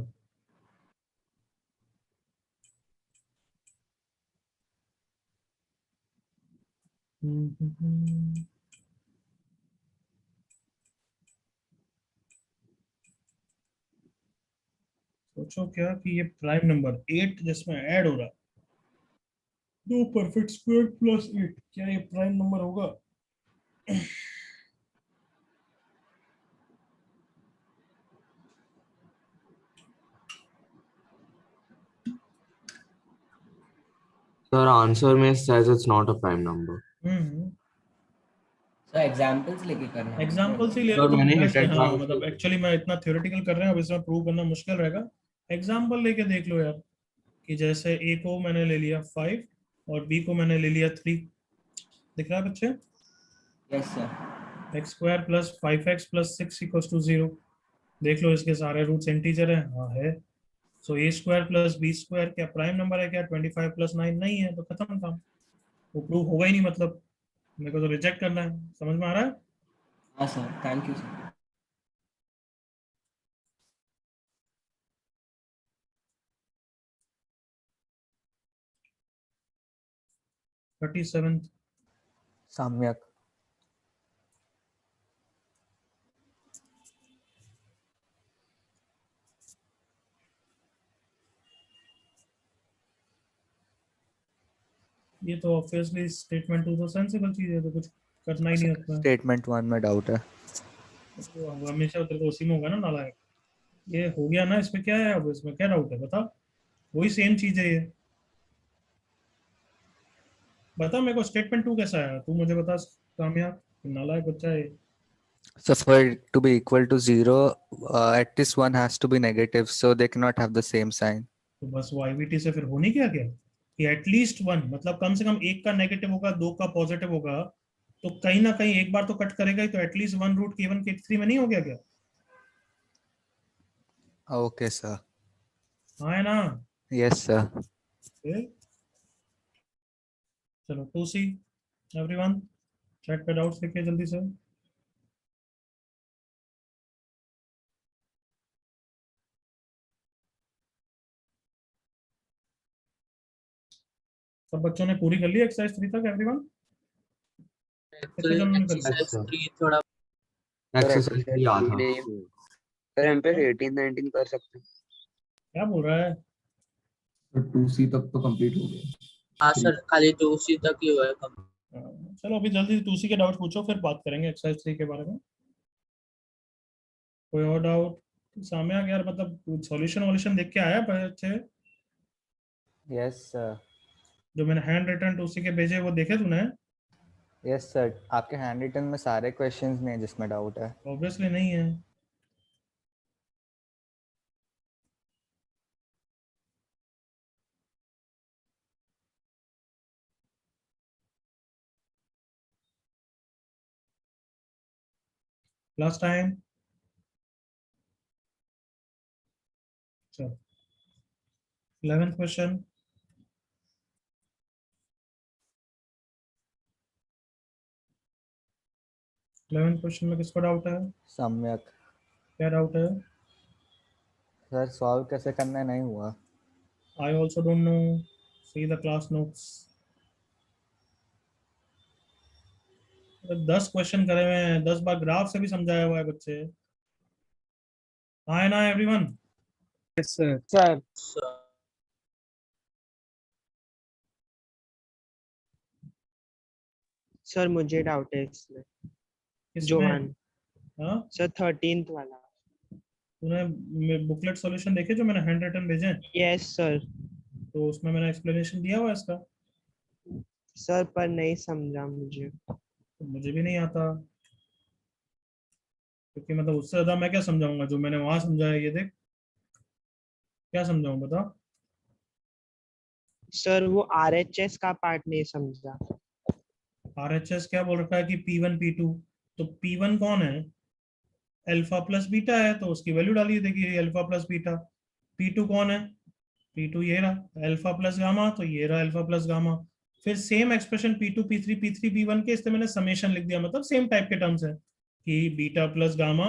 सोचो क्या कि ये प्राइम नंबर 8 जिसमें ऐड हो रहा है, दो परफेक्ट स्क्वायर प्लस 8, क्या ये प्राइम नंबर होगा? Sir, answer में says it's not a prime number. Sir examples लेके करना है। एग्जांपल्स ही ले Sir, लो तो मैंने बेस्ट है। hit and हाँ run मतलब किया। एक्चुअली मैं इतना थ्योरेटिकल कर रहे हैं, अब इसमें प्रूव करना मुश्किल रहेगा। एग्जांपल लेके देख लो यार, कि जैसे a को मैंने ले लिया 5 और b को मैंने ले लिया 3, दिख रहा है बच्चे? Yes sir. x square plus 5x plus 6 equals to 0। देख लो इसके सारे रूट्स इंटीजर हैं। हाँ है। सो a square plus b square क्या प्राइम नंबर है क्या? 25 प्लस 9 नहीं है, तो खत्म काम, वो प्रूव होगा ही नहीं, मतलब मेरे को तो रिजेक्ट करना है। समझ में आ रहा है? हाँ sir, thank you sir. Thirty seven सम्यक। ये तो ऑब्वियसली स्टेटमेंट 2 तो सेंसिबल चीज है, तो कुछ करना ही नहीं होता है। स्टेटमेंट 1 में डाउट है। तो हमेशा तेरे को उसी में होगा ना नालायक। ये हो गया ना, इसमें क्या है? अब इसमें क्या डाउट है बता? वही सेम चीज है ये। बता मेरे को स्टेटमेंट 2 कैसा है, तू मुझे बता कामयाब, नालायक बच्चा है। So for it to be equal to 0, at least one has to be negative, so they cannot have the same sign. तो बस वो आईवीटी से फिर होने क्या क्या कि एटलीस्ट वन, मतलब कम से कम एक का नेगेटिव होगा, दो का पॉजिटिव होगा, तो कहीं ना कहीं एक बार तो कट करेगा ही, तो at least one root k1 k3 में नहीं हो गया क्या? Okay, sir. हाँ है ना? Yes, sir. फिर चलो 2C एवरीवन, चैट पे डाउट्स लिखिए जल्दी से। सब बच्चों ने पूरी कर ली एक्सरसाइज 3 तक एवरीवन? कितने जनों ने कर ली? एक्सरसाइज थोड़ा Exercise भी याद था। सर हम पे 18-19 कर सकते हैं। क्या बोल रहा है? 2C तक तो कंप्लीट हो गया। हाँ सर, खाली 2C तक ही हुआ है कंप्लीट। चलो अभी जल्दी 2C के डाउट पूछो, फिर बात करेंगे एक्सरसाइज 3 के बारे में। कोई और डाउट? तो साम्या यार मतलब सॉल्यूशन वॉल्यूशन देख के आया बच्चे? Yes sir. जो मैंने हैंड रिटन टू सी के भेजे वो देखे तूने? यस सर, आपके हैंड रिटन में सारे क्वेश्चंस में जिसमें डाउट है। ऑब्वियसली नहीं है। Last time. चलो 11th क्वेश्चन। क्वेश्चन में किसको डाउट है? सम्यक। क्या डाउट है? सर सॉल्व कैसे करना है नहीं हुआ। I also don't know. See the class notes. 10 question करे हुए हैं, 10 बार ग्राफ से भी समझाया हुआ है बच्चे। हाँ ना everyone? Yes sir. Sir sir मुझे डाउट है इसमें। किसमें? जोहान हाँ सर 13th वाला। तूने बुकलेट सॉल्यूशन देखे जो मैंने हैंड रिटन भेजे हैं? Yes sir. तो उसमें मैंने एक्सप्लेनेशन दिया हुआ है इसका। सर पर नहीं समझा मुझे। तो मुझे भी नहीं आता, क्योंकि मतलब उससे ज्यादा मैं क्या समझाऊंगा जो मैंने वहां समझाया। ये देख क्या समझाऊं बता। सर वो RHS का पार्ट नहीं समझा। RHS क्या बोल रखा है कि P1 P2, तो P1 कौन है? अल्फा प्लस बीटा है, तो उसकी वैल्यू डालिए, देखिए अल्फा प्लस बीटा। P2 कौन है? P2 ये रहा अल्फा प्लस गामा, तो ये रहा अल्फा प्लस गामा। फिर same expression P2 P3 P3 P1 के, इससे मैंने समेशन लिख दिया, मतलब सेम टाइप के टर्म्स है कि beta plus gamma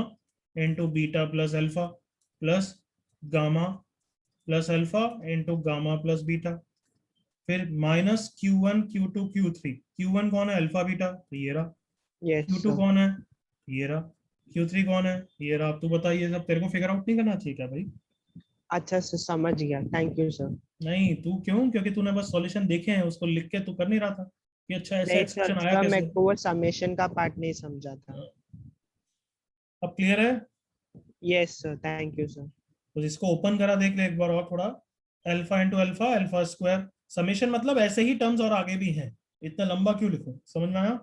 into beta plus alpha plus gamma plus alpha into gamma plus beta. फिर minus Q1 Q2 Q3। Q1 कौन है? अल्फा बीटा, तो ये रहा। Yes Q2 sir. कौन है? ये रहा। Q3 कौन है? ये रहा। अब तू बता, ये सब तेरे को फिगर आउट नहीं करना चाहिए क्या भाई? अच्छा सर समझ गया, थैंक यू सर। नहीं, तू क्यों? क्योंकि तूने बस सॉल्यूशन देखे हैं, उसको लिख के तू कर नहीं रहा था कि अच्छा ऐसा नहीं सर, एक्सप्रेशन आया सर कैसे। मेरे को वो समेशन का पार्ट नहीं समझा था। अब क्लियर है? Yes sir, thank you sir. तो इसको ओपन करा देख ले एक बार और थोड़ा। Alpha into alpha alpha square summation, मतलब ऐसे ही टर्म्स और आगे भी हैं, इतना लंबा क्यों लिखूं? समझ में आया?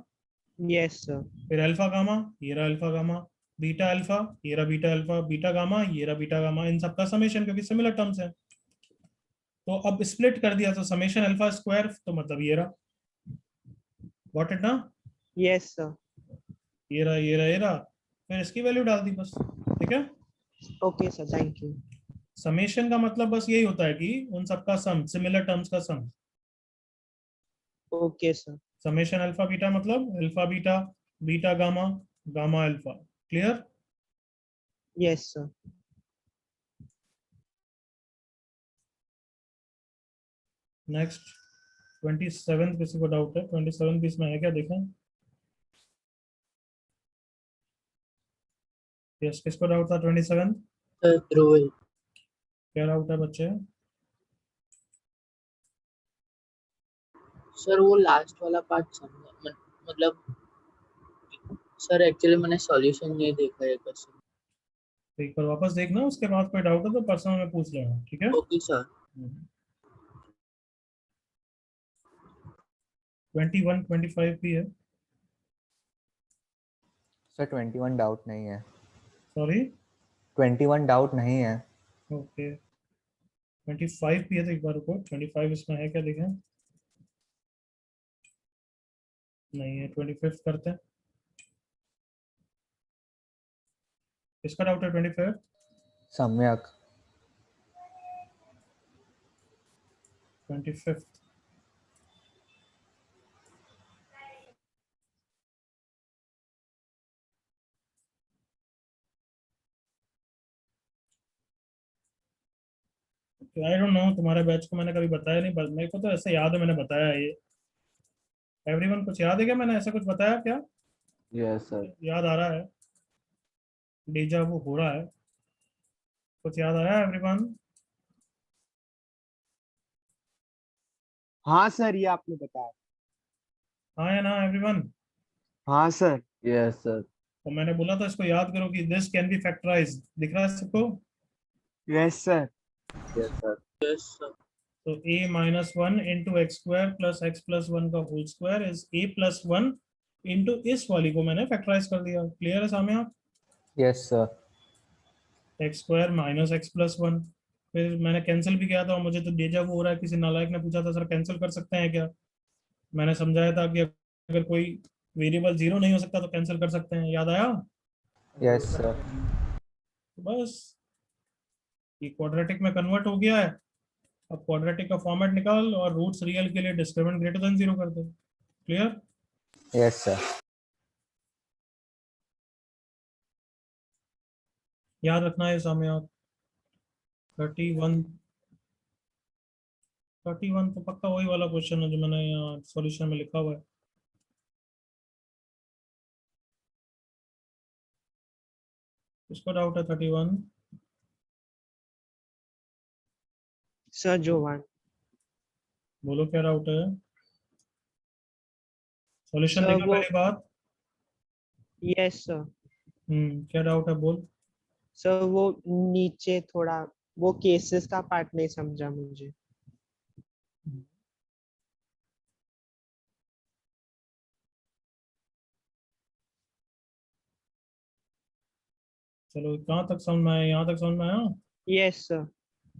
Yes sir. फिर अल्फा गामा, ये रहा अल्फा गामा, बीटा अल्फा, ये रहा बीटा अल्फा, बीटा गामा, ये रहा बीटा गामा, इन सबका समेशन, क्योंकि सिमिलर टर्म्स है। तो अब स्प्लिट कर दिया तो समेशन अल्फा स्क्वायर, तो मतलब ये रहा। गॉट इट ना? Yes sir. ये रहा ये रहा ये रहा। फिर इसकी वैल्यू डाल दी बस, ठीक है। Okay sir, thank you. Summation का मतलब बस यही होता है कि उन सबका सम, सिमिलर टर्म्स का sum. Okay sir. Summation alpha beta मतलब alpha beta beta gamma gamma alpha. Clear? Yes sir. Next 27 किसी को डाउट है? 27 भी इसमें है क्या, देखें। यस, किसको डाउट था 27? सर ध्रुव। क्या डाउट है बच्चे? सर वो लास्ट वाला पार्ट समझा मतलब सर एक्चुअली मैंने सॉल्यूशन नहीं देखा है क्वेश्चन। तो एक बार वापस देखना, उसके बाद कोई डाउट है तो पर्सनल में पूछ लेना, ठीक है। Okay sir. 21 25 भी है। सर 21 डाउट नहीं है। सॉरी? 21 डाउट नहीं है। ओके 25 भी है, तो एक बार रुको, 25 इसमें है क्या देखें। नहीं है, 25 करते हैं। किसका डाउट है 25? सम्यक। 25 आई डोंट नो, तुम्हारे बैच को मैंने कभी बताया नहीं, बस मेरे को तो ऐसे याद है मैंने बताया है ये। एवरीवन कुछ याद है क्या, मैंने ऐसा कुछ बताया क्या? Yes sir. याद आ रहा है? डेजा वो हो रहा है। कुछ याद आया एवरीवन? हाँ सर, ये आपने बताया। हाँ या ना एवरीवन? हाँ सर। Yes sir. और मैंने बोला था इसको याद करो कि दिस कैन बी फैक्टराइज्ड, दिख रहा है सबको? Yes sir. Yes sir. Yes sir. तो a minus 1 into x square plus x plus 1 का whole square is a plus 1 into इस वाली को मैंने फैक्टराइज कर दिया। क्लियर है सामने आप? Yes sir. x square minus x plus 1, फिर मैंने कैंसिल भी किया था और मुझे तो डेजा वो हो रहा है, किसी नालायक ने पूछा था सर कैंसिल कर सकते हैं क्या? मैंने समझाया था कि अगर कोई वेरिएबल जीरो नहीं हो सकता तो कैंसिल कर सकते हैं, याद आया? Yes sir. बस ये क्वाड्रेटिक में कन्वर्ट हो गया है। अब क्वाड्रेटिक का फॉर्मेट निकाल और रूट्स रियल के लिए डिस्क्रिमिनेंट ग्रेटर देन 0 कर दे। क्लियर? Yes sir. याद रखना है सामने आप। 31 तो पक्का वही वाला क्वेश्चन है जो मैंने यहाँ सॉल्यूशन में लिखा हुआ है। किसको डाउट है 31? सर जोवान। बोलो क्या डाउट है? सॉल्यूशन सर देखा वो, पहली बात? Yes sir. क्या डाउट है बोल। सर वो नीचे थोड़ा वो केसेस का पार्ट नहीं समझा मुझे। चलो कहाँ तक समझ में आया? यहाँ तक समझ में आया? Yes sir.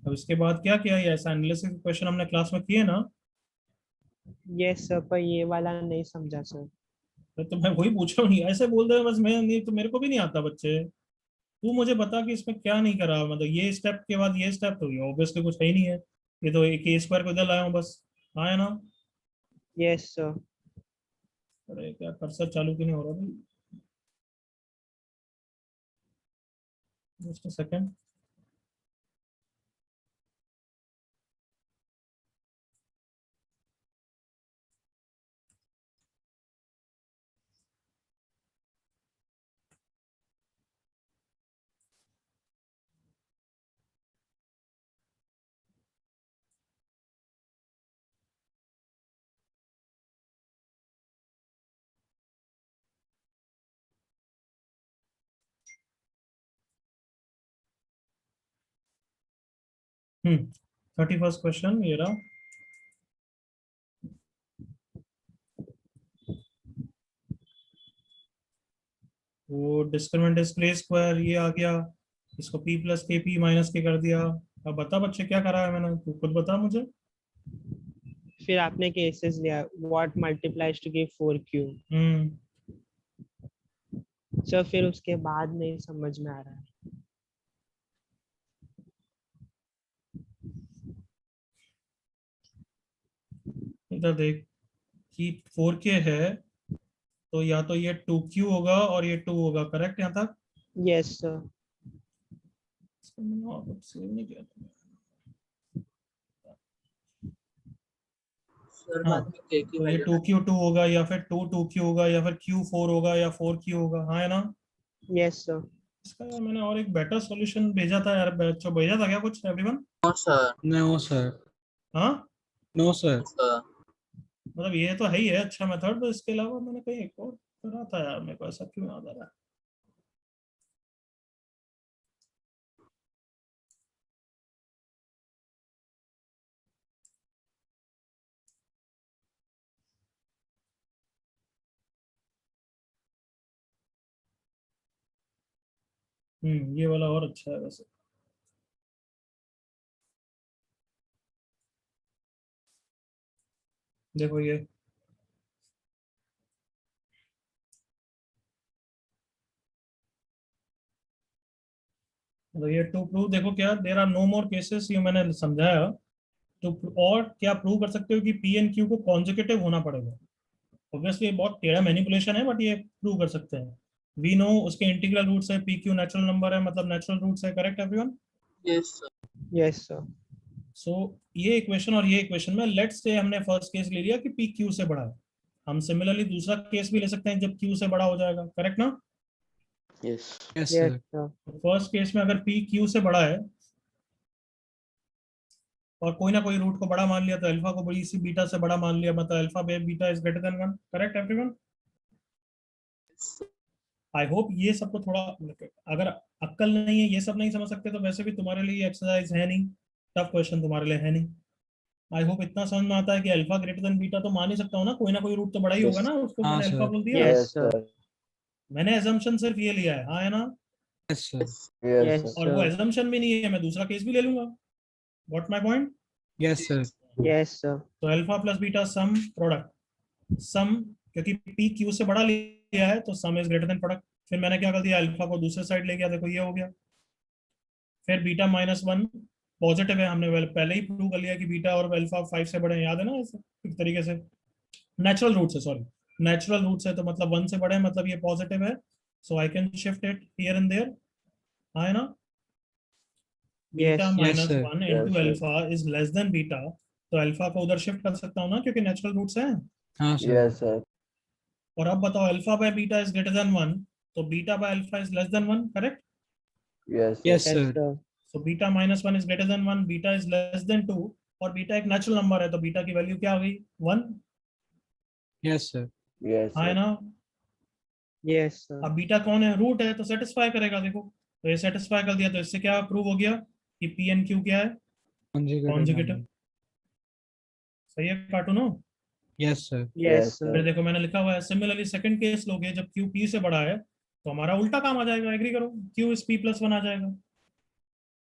अब इसके बाद क्या किया? ये ऐसा एनालिसिस क्वेश्चन हमने क्लास में किए ना? यस सर, पर ये वाला नहीं समझा सर। तो मैं वही पूछ रहा हूँ, ऐसे बोल दे बस। मैं नहीं तो मेरे को भी नहीं आता बच्चे। तू मुझे बता कि इसमें क्या नहीं करा, मतलब ये स्टेप के बाद ये स्टेप तो ये ऑब्वियसली कुछ है ही नहीं है। ये तो एक स्क्वायर को इधर लाया हूँ बस। आया ना? Yes sir. अरे क्या कर्सर चालू क्यों नहीं हो रहा भाई? Just a second. Hmm 31st question ये रहा। वो डिस्क्रिमिनेंट डिस्प्ले स्क्वायर ये आ गया, इसको p प्लस के पी माइनस के कर दिया। अब बता बच्चे क्या करा है मैंने, तू खुद बता मुझे। फिर आपने केसेस लिया, what multiplies to give 4q। Sir फिर उसके बाद नहीं समझ में आ रहा है। इधर देख कि 4k है तो या तो ये 2q होगा और ये 2 होगा, करेक्ट यहाँ तक? Yes sir. इसको मैंने और कुछ सेव नहीं किया था। सर हाँ बाद में के की तो ये वैल्यू 2q2 होगा या फिर 2q होगा या फिर q4 होगा या 4q होगा। हाँ है ना? Yes sir. इसका यार मैंने और एक बेटर सॉल्यूशन भेजा था यार, बच्चों भेजा था क्या कुछ everyone? No sir. No sir. हाँ नो सर। सर मतलब ये तो है ही है अच्छा मेथड, तो इसके अलावा मैंने कहीं एक और करा था यार, मेरे को ऐसा क्यों याद आ रहा है? ये वाला और अच्छा है वैसे। देखो ये मतलब ये टू प्रूव, देखो क्या there are no more cases, ये मैंने समझाया। तो और क्या प्रूव कर सकते हो कि पी एंड क्यू को कॉन्जिक्यूटिव होना पड़ेगा। ऑब्वियसली ये बहुत टेढ़ा मैनिपुलेशन है बट ये प्रूव कर सकते हैं। वी नो उसके इंटीग्रल रूट्स है, पी क्यू नेचुरल नंबर है, मतलब नेचुरल रूट्स है। Correct everyone? Yes sir. Yes sir. So ये इक्वेशन और ये इक्वेशन में लेट्स से हमने फर्स्ट केस ले लिया कि पी क्यू से बड़ा है। हम सिमिलरली दूसरा केस भी ले सकते हैं जब क्यू से बड़ा हो जाएगा। करेक्ट ना? Yes yes yes sir. Sir. First case में अगर पी क्यू से बड़ा है और कोई ना कोई रूट को बड़ा मान लिया तो अल्फा को बड़ी सी बीटा से बड़ा मान लिया, मतलब alpha by beta is greater than 1। Correct everyone? I hope ये सबको थोड़ा, अगर अक्ल नहीं है, ये सब नहीं समझ सकते, तो वैसे भी तुम्हारे लिए एक्सरसाइज है नहीं, टफ क्वेश्चन तुम्हारे लिए है नहीं। आई होप इतना समझ में आता है कि अल्फा ग्रेटर देन बीटा तो मान ही सकता हूँ ना कोई रूट तो बड़ा ही होगा Yes. ना, उसको हाँ मैंने अल्फा सर। बोल दिया। Yes, Yes, sir. sir. मैंने एजम्पशन सिर्फ ये लिया है, हाँ है ना, yes sir. Yes, Yes, sir. और वो sir. एजम्पशन भी नहीं है, मैं दूसरा केस भी ले लूंगा। What my point? Yes sir. Yes, sir. तो alpha plus beta sum product, sum क्योंकि पी क्यू से बड़ा लिया है तो sum is greater than product. फिर मैंने क्या कर दिया, अल्फा को दूसरे साइड ले गया, देखो ये हो गया। फिर बीटा -1 पॉजिटिव है, हमने पहले ही प्रूव कर लिया कि बीटा और अल्फा 5 से बड़े हैं, याद है ना, ऐसे एक तरीके से नेचुरल रूट से, सॉरी नेचुरल रूट से, तो मतलब 1 से बड़े हैं, मतलब ये पॉजिटिव है, so I can shift it here and there, हाँ है ना। Beta Yes. Yes, sir. -1 Yes, into sir. Alpha is less than beta, तो अल्फा को उधर शिफ्ट कर सकता हूँ ना, क्योंकि नेचुरल रूट्स हैं। हाँ सर। Yes, sir. और अब बताओ alpha by beta is greater than 1, तो beta by alpha is less then 1, correct. Yes, sir. Yes Yes, sir. sir. So beta -1 is greater than 1, beta is less than 2, और beta एक natural number है, तो beta की value क्या आ गई, 1, yes sir. Yes, हाँ है sir. ना। Yes, sir. अब बीटा कौन है, रूट है, तो सेटिस्फाई करेगा, देखो तो ये सेटिस्फाई कर दिया, तो इससे क्या प्रूव हो गया कि पी एन क्यू क्या है, कॉन्जुगेटिव। सही है कार्टूनो। Yes sir. Yes, Yes, sir. फिर देखो मैंने लिखा हुआ है सिमिलरली सेकंड केस लोगे जब क्यू पी से बड़ा है, तो हमारा उल्टा काम आ जाएगा, एग्री करो, क्यू इज पी प्लस 1 आ जाएगा,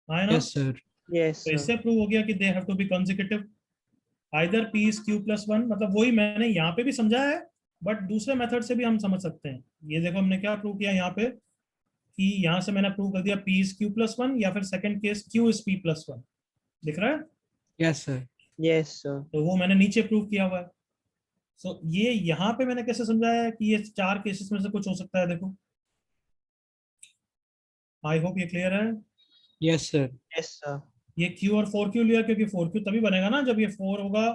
हाँ है ना। Yes sir. Yes, तो sir. इससे प्रूव हो गया कि they have to be consecutive, either p is q plus 1, मतलब वही मैंने यहाँ पे भी समझा है, बट दूसरे मेथड से भी हम समझ सकते हैं। ये देखो हमने क्या प्रूव किया यहाँ पे, कि यहाँ से मैंने प्रूव कर दिया पी इज क्यू प्लस 1, या फिर second case Q is p plus 1, दिख रहा है। Yes sir. Yes, sir. तो वो मैंने नीचे प्रूव किया हुआ है। सो ये यहाँ पे मैंने कैसे समझाया है कि ये 4 केसेस में से कुछ हो सकता है, देखो आई होप ये क्लियर है। Yes sir. Yes, sir. ये Q और 4Q लिया, क्योंकि 4Q तभी बनेगा ना जब ये 4 होगा,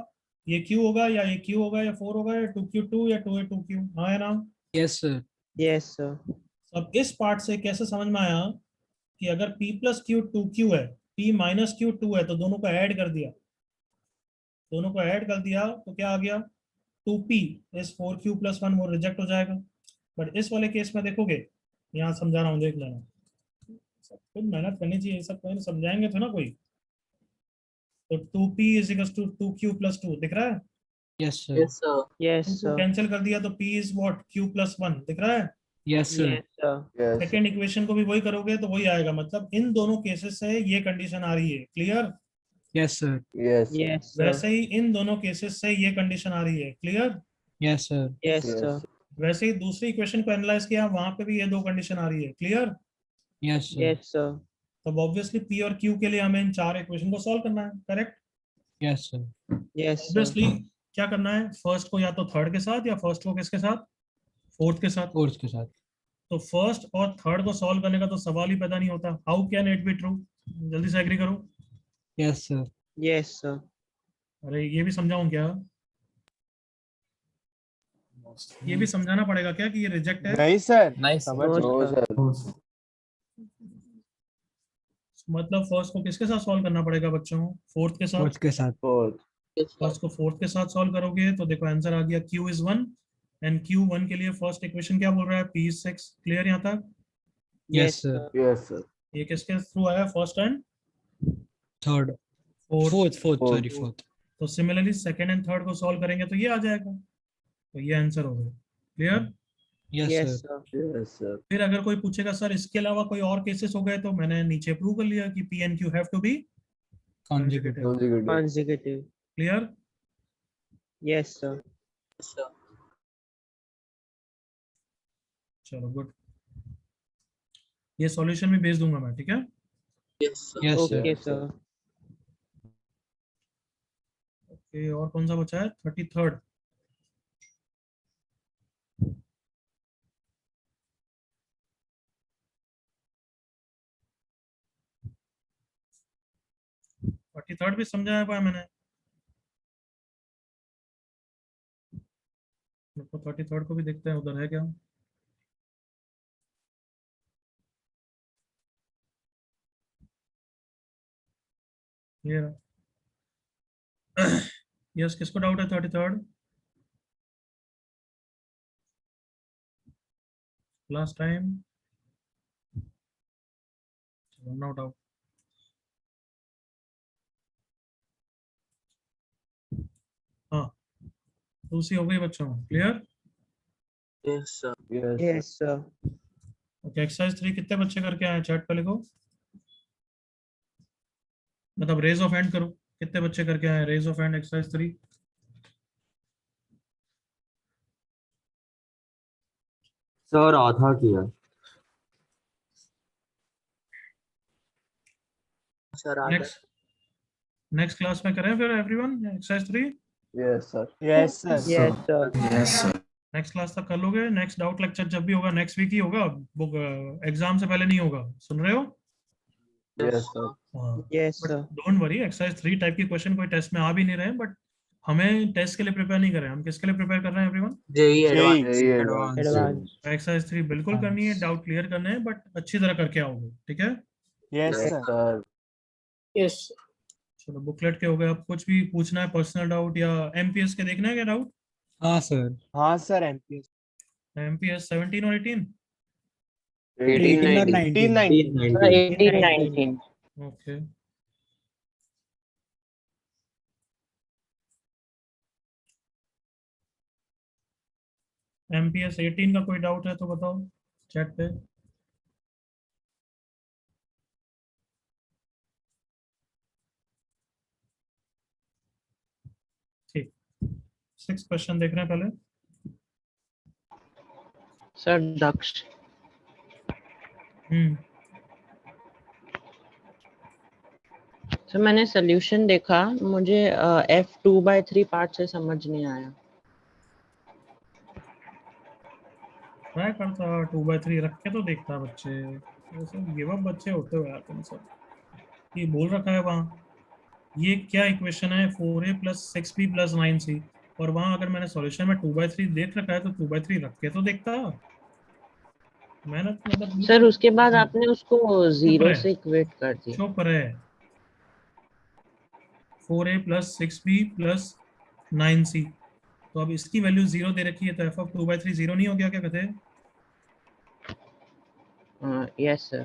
ये Q होगा, या ये Q होगा, या 4 होगा, या 2Q2 या 2A2Q, हाँ है ना। Yes sir. Yes, sir. अब इस पार्ट से कैसे समझ में आया कि अगर P प्लस Q 2Q है, P माइनस Q 2 है, तो दोनों को ऐड कर दिया, दोनों को ऐड कर दिया तो क्या आ गया, 2P इज 4Q प्लस 1, वो रिजेक्ट हो जाएगा। बट इस वाले केस में देखोगे, यहाँ समझा रहा हूँ, देख लेना, सब कुछ मेहनत करनी चाहिए, सब कोई समझाएंगे तो ना कोई। तो 2P is equal to 2Q plus 2, दिख रहा है। Yes sir. Yes, sir. Yes, 2 sir. Cancel कर दिया तो P is what, Q plus 1, दिख रहा है। Yes sir. Yes, sir. Yes, sir. Second equation को भी वही करोगे तो वही आएगा, मतलब इन दोनों केसेस से ये कंडीशन आ रही है, clear. Yes sir. Yes, sir. Yes, sir. वैसे ही इन दोनों केसेस से ये कंडीशन आ रही है, clear. Yes sir. Yes, Yes, sir. sir. वैसे ही दूसरी इक्वेशन को एनालाइज किया, वहां पे भी ये 2 कंडीशन आ रही है, clear. Yes sir. Yes, sir. तो ऑब्वियसली P और Q के लिए हमें इन 4 इक्वेशन को सॉल्व करना है, correct. Yes sir. Yes, sir. Obviously क्या करना है, फर्स्ट को या तो थर्ड के साथ, या फर्स्ट को किसके साथ, फोर्थ के साथ। फोर्थ के साथ। तो फर्स्ट और थर्ड को सॉल्व करने का तो सवाल ही पैदा नहीं होता, how can it be true, जल्दी से एग्री करो। Yes sir. Yes, sir. अरे ये भी समझाऊं क्या, ये भी समझाना पड़ेगा क्या कि ये रिजेक्ट है। नहीं सर, नहीं समझ No, No, sir. sir. मतलब फर्स्ट को किसके साथ सॉल्व करना पड़ेगा बच्चों, फोर्थ के साथ। फोर्थ के साथ। Fourth. Yes, sir. फर्स्ट को फोर्थ के साथ सॉल्व करोगे तो देखो आंसर आ गया Q इज 1, एंड Q1 के लिए फर्स्ट इक्वेशन क्या बोल रहा है, P इज 6, क्लियर यहाँ तक। Yes sir. Yes, sir. ये किसके थ्रू आया, first and third. Fourth. Fourth Fourth. Sorry fourth. तो सिमिलरली सेकंड एंड थर्ड को सॉल्व करेंगे तो ये आ जाएगा, तो ये आंसर हो गया, clear. Yes Yes, sir. sir. Yes, sir. फिर अगर कोई पूछेगा सर इसके अलावा कोई और केसेस हो गए, तो मैंने नीचे प्रूव कर लिया कि P and Q have to be conjugative. Consecutive. Consecutive. Clear. Yes, sir. Yes, sir. चलो गुड, ये सॉल्यूशन भी भेज दूंगा मैं, ठीक है। Yes, sir. Yes sir. Okay, sir. Okay, और कौन सा बचा है, 33rd। थर्ड भी समझाया पाया मैंने, तो 33rd को भी देखते हैं उधर है क्या। ये यस, किसको डाउट है 33rd, Last time. No doubt. हाँ, दूसरी हो गई बच्चों, clear? Yes, sir. Yes, sir. Okay, exercise 3 कितने बच्चे करके आए चैट पे लिखो, मतलब रेज ऑफ हैंड करो, कितने बच्चे करके आए raise of hand exercise 3? Sir आधा किया। Sir, नेक्स्ट क्लास में करें फिर everyone exercise 3? Yes, sir. Yes, sir. Yes, sir. Next class तक कर लोगे? नेक्स्ट डाउट लेक्चर जब भी होगा नेक्स्ट वीक ही होगा, बुक एग्जाम से पहले नहीं होगा, सुन रहे हो? Yes, sir. हाँ, Yes, but sir. Don't worry, exercise 3 type की क्वेश्चन कोई टेस्ट में आ भी नहीं रहे, बट हमें टेस्ट के लिए प्रिपेयर नहीं कर रहे हैं, हम किसके लिए प्रिपेयर कर रहे हैं everyone? JEE advanced. Advanced. Advance. Exercise 3 बिल्कुल करनी है, डाउट क्लियर करने हैं, बट अच्छी तरह करके आओगे, ठीक है? Yes, sir. Yes. चलो बुकलेट के हो गए, अब कुछ भी पूछना है पर्सनल डाउट या एमपीएस के देखना है क्या डाउट? हाँ सर। हाँ सर, MPS. एमपीएस 17 और 18? 18 और 19। 18, 19. ओके, एमपीएस 18 का कोई डाउट है तो बताओ चैट पे। ठीक, 6 क्वेश्चन देख रहे हैं पहले। सर दक्ष, सर मैंने सोल्यूशन देखा, मुझे F2/3 पार्ट से समझ नहीं आया। ट्राई करता 2/3 रख के तो देखता बच्चे, ऐसे गिव अप बच्चे होते हो यार तुम सब। ये बोल रखा है वहाँ, ये क्या इक्वेशन है 4a + 6b + 9c, और वहाँ अगर मैंने सॉल्यूशन में 2/3 देख रखा है तो 2/3 रख के तो देखता। मेहनत मतलब सर उसके बाद आपने उसको 0 रहे। से इक्वेट कर दिया। चुप रहे, 4a + 6b + 9c, तो अब इसकी वैल्यू 0 दे रखी है, तो f of 2/3 0 नहीं हो गया क्या कहते हैं? Yes sir.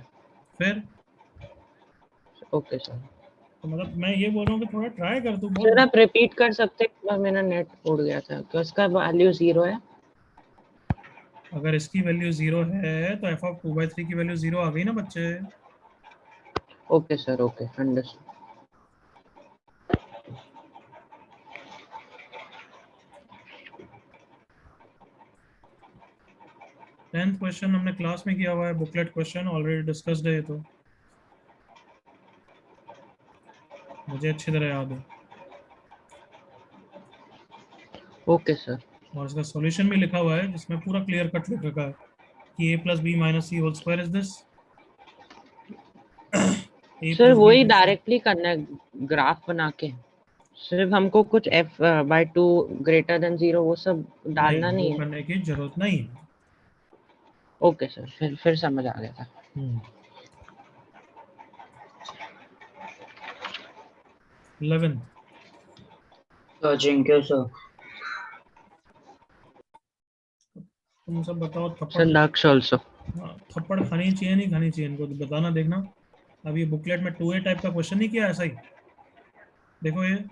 फिर ओके सर। तो मतलब मैं ये बोल रहा हूँ कि थोड़ा ट्राई कर तू, सर आप रिपीट कर सकते हैं, मेरा नेट उड़ गया था, तो इसका वैल्यू 0 है। अगर इसकी वैल्यू 0 है तो f of 2/3 की वैल्यू 0 आ गई ना बच्चे। Okay sir, okay, understood. Tenth question हमने क्लास में किया हुआ है, बुकलेट क्वेश्चन ऑलरेडी डिस्कस्ड है, तो मुझे अच्छी तरह याद है। Okay sir. और इसका सॉल्यूशन भी लिखा हुआ है जिसमें पूरा क्लियर कट लिख रखा है कि a + b - c whole square is this. Sir वही डायरेक्टली करना है, ग्राफ बना के, सिर्फ हमको कुछ f/2 > 0 वो सब डालना नहीं है। करने की जरूरत नहीं है। ओके सर, फिर समझ आ गया था। 11 Thank you, sir. तुम सब बताओ, सर थप्पड़ दक्ष आल्सो। थप्पड़ खानी चाहिए नहीं खानी चाहिए इनको, तो बताना। देखना अब ये बुकलेट में 2a टाइप का क्वेश्चन नहीं किया ऐसा ही, देखो ये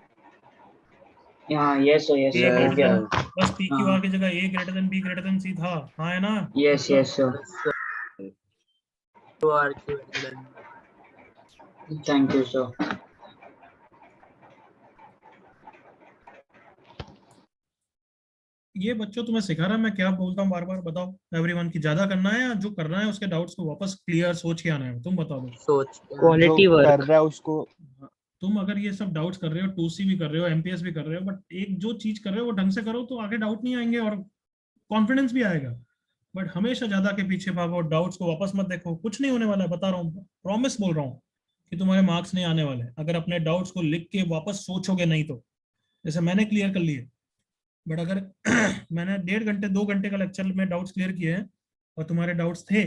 Yes, sir. Yes, sir. A हो गया। बस PQR की जगह a > b > c था, हाँ है ना? Yes, yes, sir. Thank you, sir. ये बच्चों तुम्हें सिखा रहा है, मैं क्या बोलता हूँ बार बार, बताओ एवरीवन की ज्यादा करना है या जो करना है उसके डाउट्स को वापस क्लियर सोच के आना है, तुम बता दो। सोच क्वालिटी वर्क कर रहा है उसको। तुम अगर ये सब डाउट्स कर रहे हो, 2C भी कर रहे हो, MPS भी कर रहे हो, बट एक जो चीज कर रहे हो वो ढंग से करो तो आगे डाउट नहीं आएंगे और कॉन्फिडेंस भी आएगा। बट हमेशा ज्यादा के पीछे भागो, डाउट्स को वापस मत देखो, कुछ नहीं होने वाला है, बता रहा हूँ, प्रॉमिस बोल रहा हूँ कि तुम्हारे मार्क्स नहीं आने वाले अगर अपने डाउट्स को लिख के वापस सोचोगे नहीं तो। जैसे मैंने क्लियर कर लिए, बट अगर मैंने 1.5 घंटे 2 घंटे का लेक्चर में डाउट्स क्लियर किए हैं और तुम्हारे डाउट्स थे,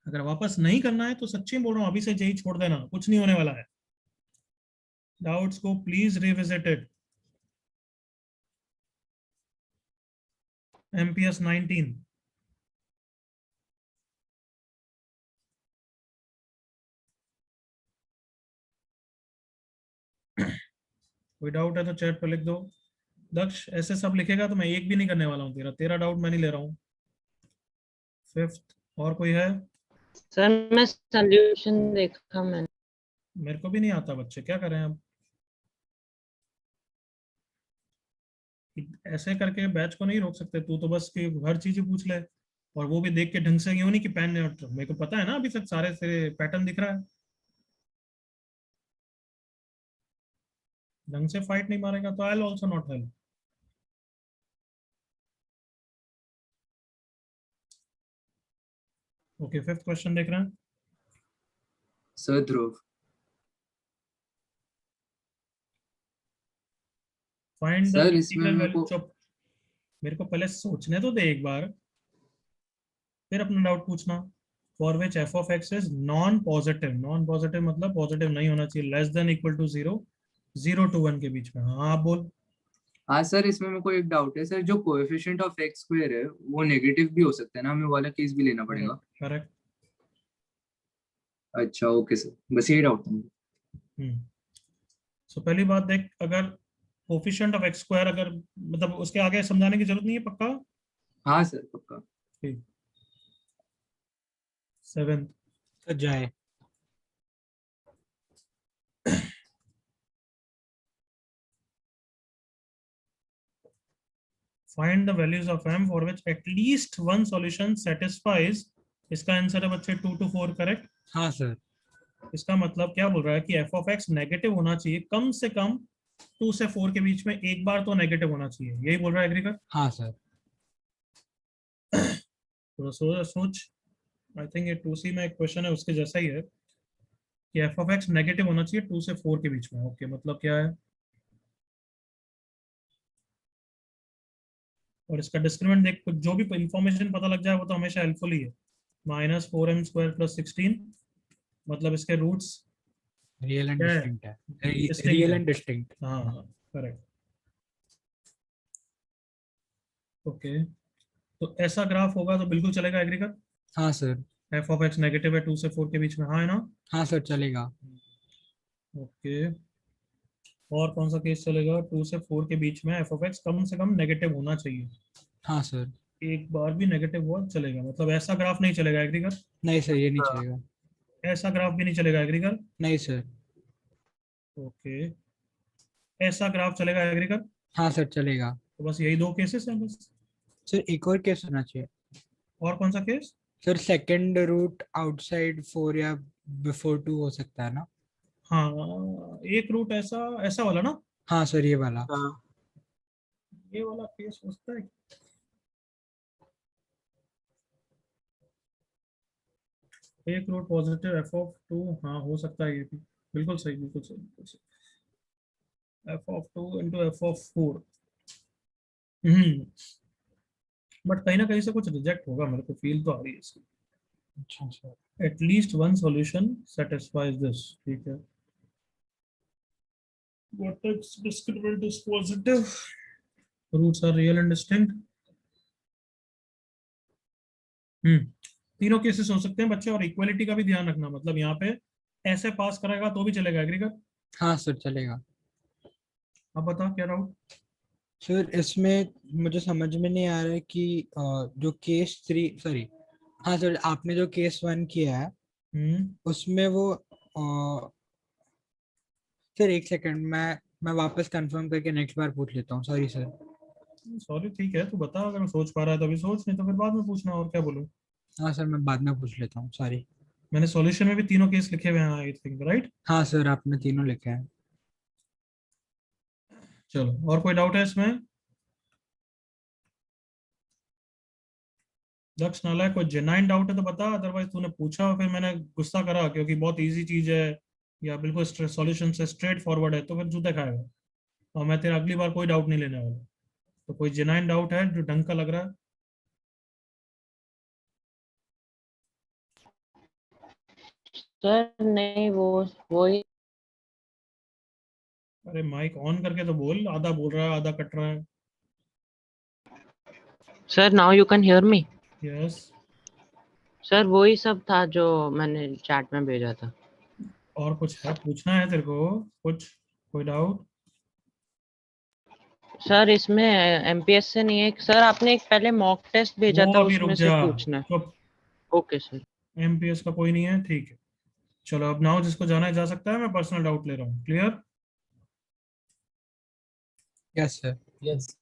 अगर वापस नहीं करना है तो सच्ची बोल रहा हूँ अभी से यही छोड़ देना, कुछ नहीं होने वाला है। डाउट्स को प्लीज रिविजिट इट। MPS 19 कोई डाउट है तो चैट पे लिख दो। दक्ष ऐसे सब लिखेगा तो मैं एक भी नहीं करने वाला हूँ, तेरा तेरा डाउट मैं नहीं ले रहा हूँ। फिफ्थ और कोई है? सर मैं सोल्यूशन देखा मैंने। मेरे को भी नहीं आता बच्चे, क्या करें अब? ऐसे करके बैच को नहीं रोक सकते, तू तो बस कि हर चीज ही पूछ ले, और वो भी देख के ढंग से, यूं नहीं कि पेन ने, मेरे को पता है ना अभी तक सारे तेरे पैटर्न दिख रहा है। ढंग से फाइट नहीं मारेगा तो I will also not help. Okay, fifth question देख रहे हैं। Sir Dhruv, find the sir इसमें इंटीग्रल मेरे वैल्यू। को चुप, मेरे को पहले सोचने तो दे एक बार, फिर अपना डाउट पूछना। For which f of x is non positive, non positive मतलब पॉजिटिव नहीं होना चाहिए, less than equal to 0, 0 to 1 के बीच में। हाँ आप बोल। हाँ सर, इसमें मेरे को एक डाउट है सर, जो कोएफिशिएंट ऑफ एक्स स्क्वायर है वो नेगेटिव भी हो सकता है ना, हमें वो वाला केस भी लेना पड़ेगा? करेक्ट। अच्छा ओके सर, बस यही डाउट था मुझे। सो पहली बात देख, अगर कोफिशिएंट ऑफ एक्स स्क्वायर, अगर मतलब उसके आगे समझाने की जरूरत नहीं है, पक्का? हाँ सर पक्का। ठीक। सेवेंथ। तो जाए। Find the values of m for which at least one solution satisfies. इसका आंसर है बच्चे 2 to 4, करेक्ट? हाँ सर। इसका मतलब क्या बोल रहा है कि एफ ऑफ एक्स नेगेटिव होना चाहिए कम से कम 2 से 4 के बीच में, एक बार तो नेगेटिव होना चाहिए, यही बोल रहा है। एग्री कर? हाँ सर। थोड़ा सोच। आई थिंक ये 2C में एक क्वेश्चन है उसके जैसा ही है कि एफ ऑफ एक्स नेगेटिव होना चाहिए 2 से 4 के बीच में। ओके, मतलब क्या है? और इसका डिस्क्रिमिनेंट देख, कुछ जो भी इंफॉर्मेशन पता लग जाए वो तो हमेशा हेल्पफुल ही है। -4m² + 16, मतलब इसके रूट्स रियल एंड क्या है? डिस्टिंक्ट है। Distinct रियल है। And distinct. हाँ हाँ, करेक्ट। ओके, तो ऐसा ग्राफ होगा तो बिल्कुल चलेगा। एग्री कर? हाँ sir. F of x negative है 2 से 4 के बीच में, हाँ है ना? हाँ सर चलेगा। ओके, और कौन सा केस चलेगा? 2 से 4 के बीच में एफ ऑफ एक्स कम से कम नेगेटिव होना चाहिए, हाँ सर। एक बार भी नेगेटिव हुआ चलेगा, मतलब ऐसा ग्राफ नहीं चलेगा। एग्री कर? नहीं सर, ये नहीं चलेगा। ऐसा ग्राफ भी नहीं चलेगा। एग्री कर? नहीं सर। ओके, ऐसा ग्राफ चलेगा। एग्री कर? हाँ सर चलेगा। तो बस यही दो केसेस हैं बस। सर एक और केस होना चाहिए। और कौन सा case? Sir second root outside 4 या बिफोर 2 हो सकता है ना? हाँ, एक रूट ऐसा, ऐसा वाला ना? हाँ सर ये वाला। ये वाला केस हो सकता है। एक रूट पॉजिटिव एफ ऑफ 2, हाँ हो सकता है ये भी। बिल्कुल सही, बिल्कुल सही, बिल्कुल सही। F of 2 into F of 4। But कहीं ना कहीं से कुछ रिजेक्ट होगा, मेरे को फील तो आ रही है इसकी। अच्छा sir. At least one solution satisfies this, ठीक है। Vertex discriminant is positive. Roots are real and distinct. तीनों केसेस हो सकते हैं बच्चे, और इक्वलिटी का भी ध्यान रखना, मतलब यहाँ पे ऐसे पास करेगा तो भी चलेगा। एग्री कर? हाँ सर चलेगा। अब बता क्या डाउट? सर इसमें मुझे समझ में नहीं आ रहा है कि जो केस 3, सॉरी, हाँ सर, आपने जो केस 1 किया है उसमें वो सर एक सेकंड, मैं वापस कंफर्म करके नेक्स्ट बार पूछ लेता हूँ। Sorry sir. सॉरी, ठीक है, तू बता, अगर सोच पा रहा है तो अभी सोच, नहीं तो फिर बाद में पूछना, और क्या बोलूं। हाँ सर मैं बाद में पूछ लेता हूँ, सॉरी। मैंने सॉल्यूशन में भी तीनों केस लिखे हुए हैं, आई थिंक, राइट? हाँ सर आपने तीनों लिखे हैं। चलो, और कोई डाउट है इसमें? दक्ष नालायक, कोई जेन्युइन डाउट है तो बता, अदरवाइज तूने पूछा और फिर मैंने गुस्सा करा क्योंकि बहुत इजी चीज है या बिल्कुल सॉल्यूशन से स्ट्रेट फॉरवर्ड है, तो फिर जूते खाएगा। और मैं तेरा अगली बार कोई डाउट नहीं लेने वाला। तो कोई जेन्युइन डाउट है जो ढंग का लग रहा है? सर नहीं, वो ही। अरे माइक ऑन करके तो बोल, आधा बोल रहा है आधा कट रहा है। Sir now you can hear me. Yes. Sir वही सब था जो मैंने चैट में भेजा था। और कुछ है पूछना है तेरे को? कुछ कोई डाउट? सर इसमें एमपीएस से नहीं है सर, आपने एक पहले मॉक टेस्ट भेजा वो था अभी रुक उसमें से जा, पूछना है। चुप। Okay sir. एमपीएस का कोई नहीं है, ठीक है। चलो अब नाउ जिसको जाना है जा सकता है, मैं पर्सनल डाउट ले रहा हूँ। क्लियर? Yes sir. यस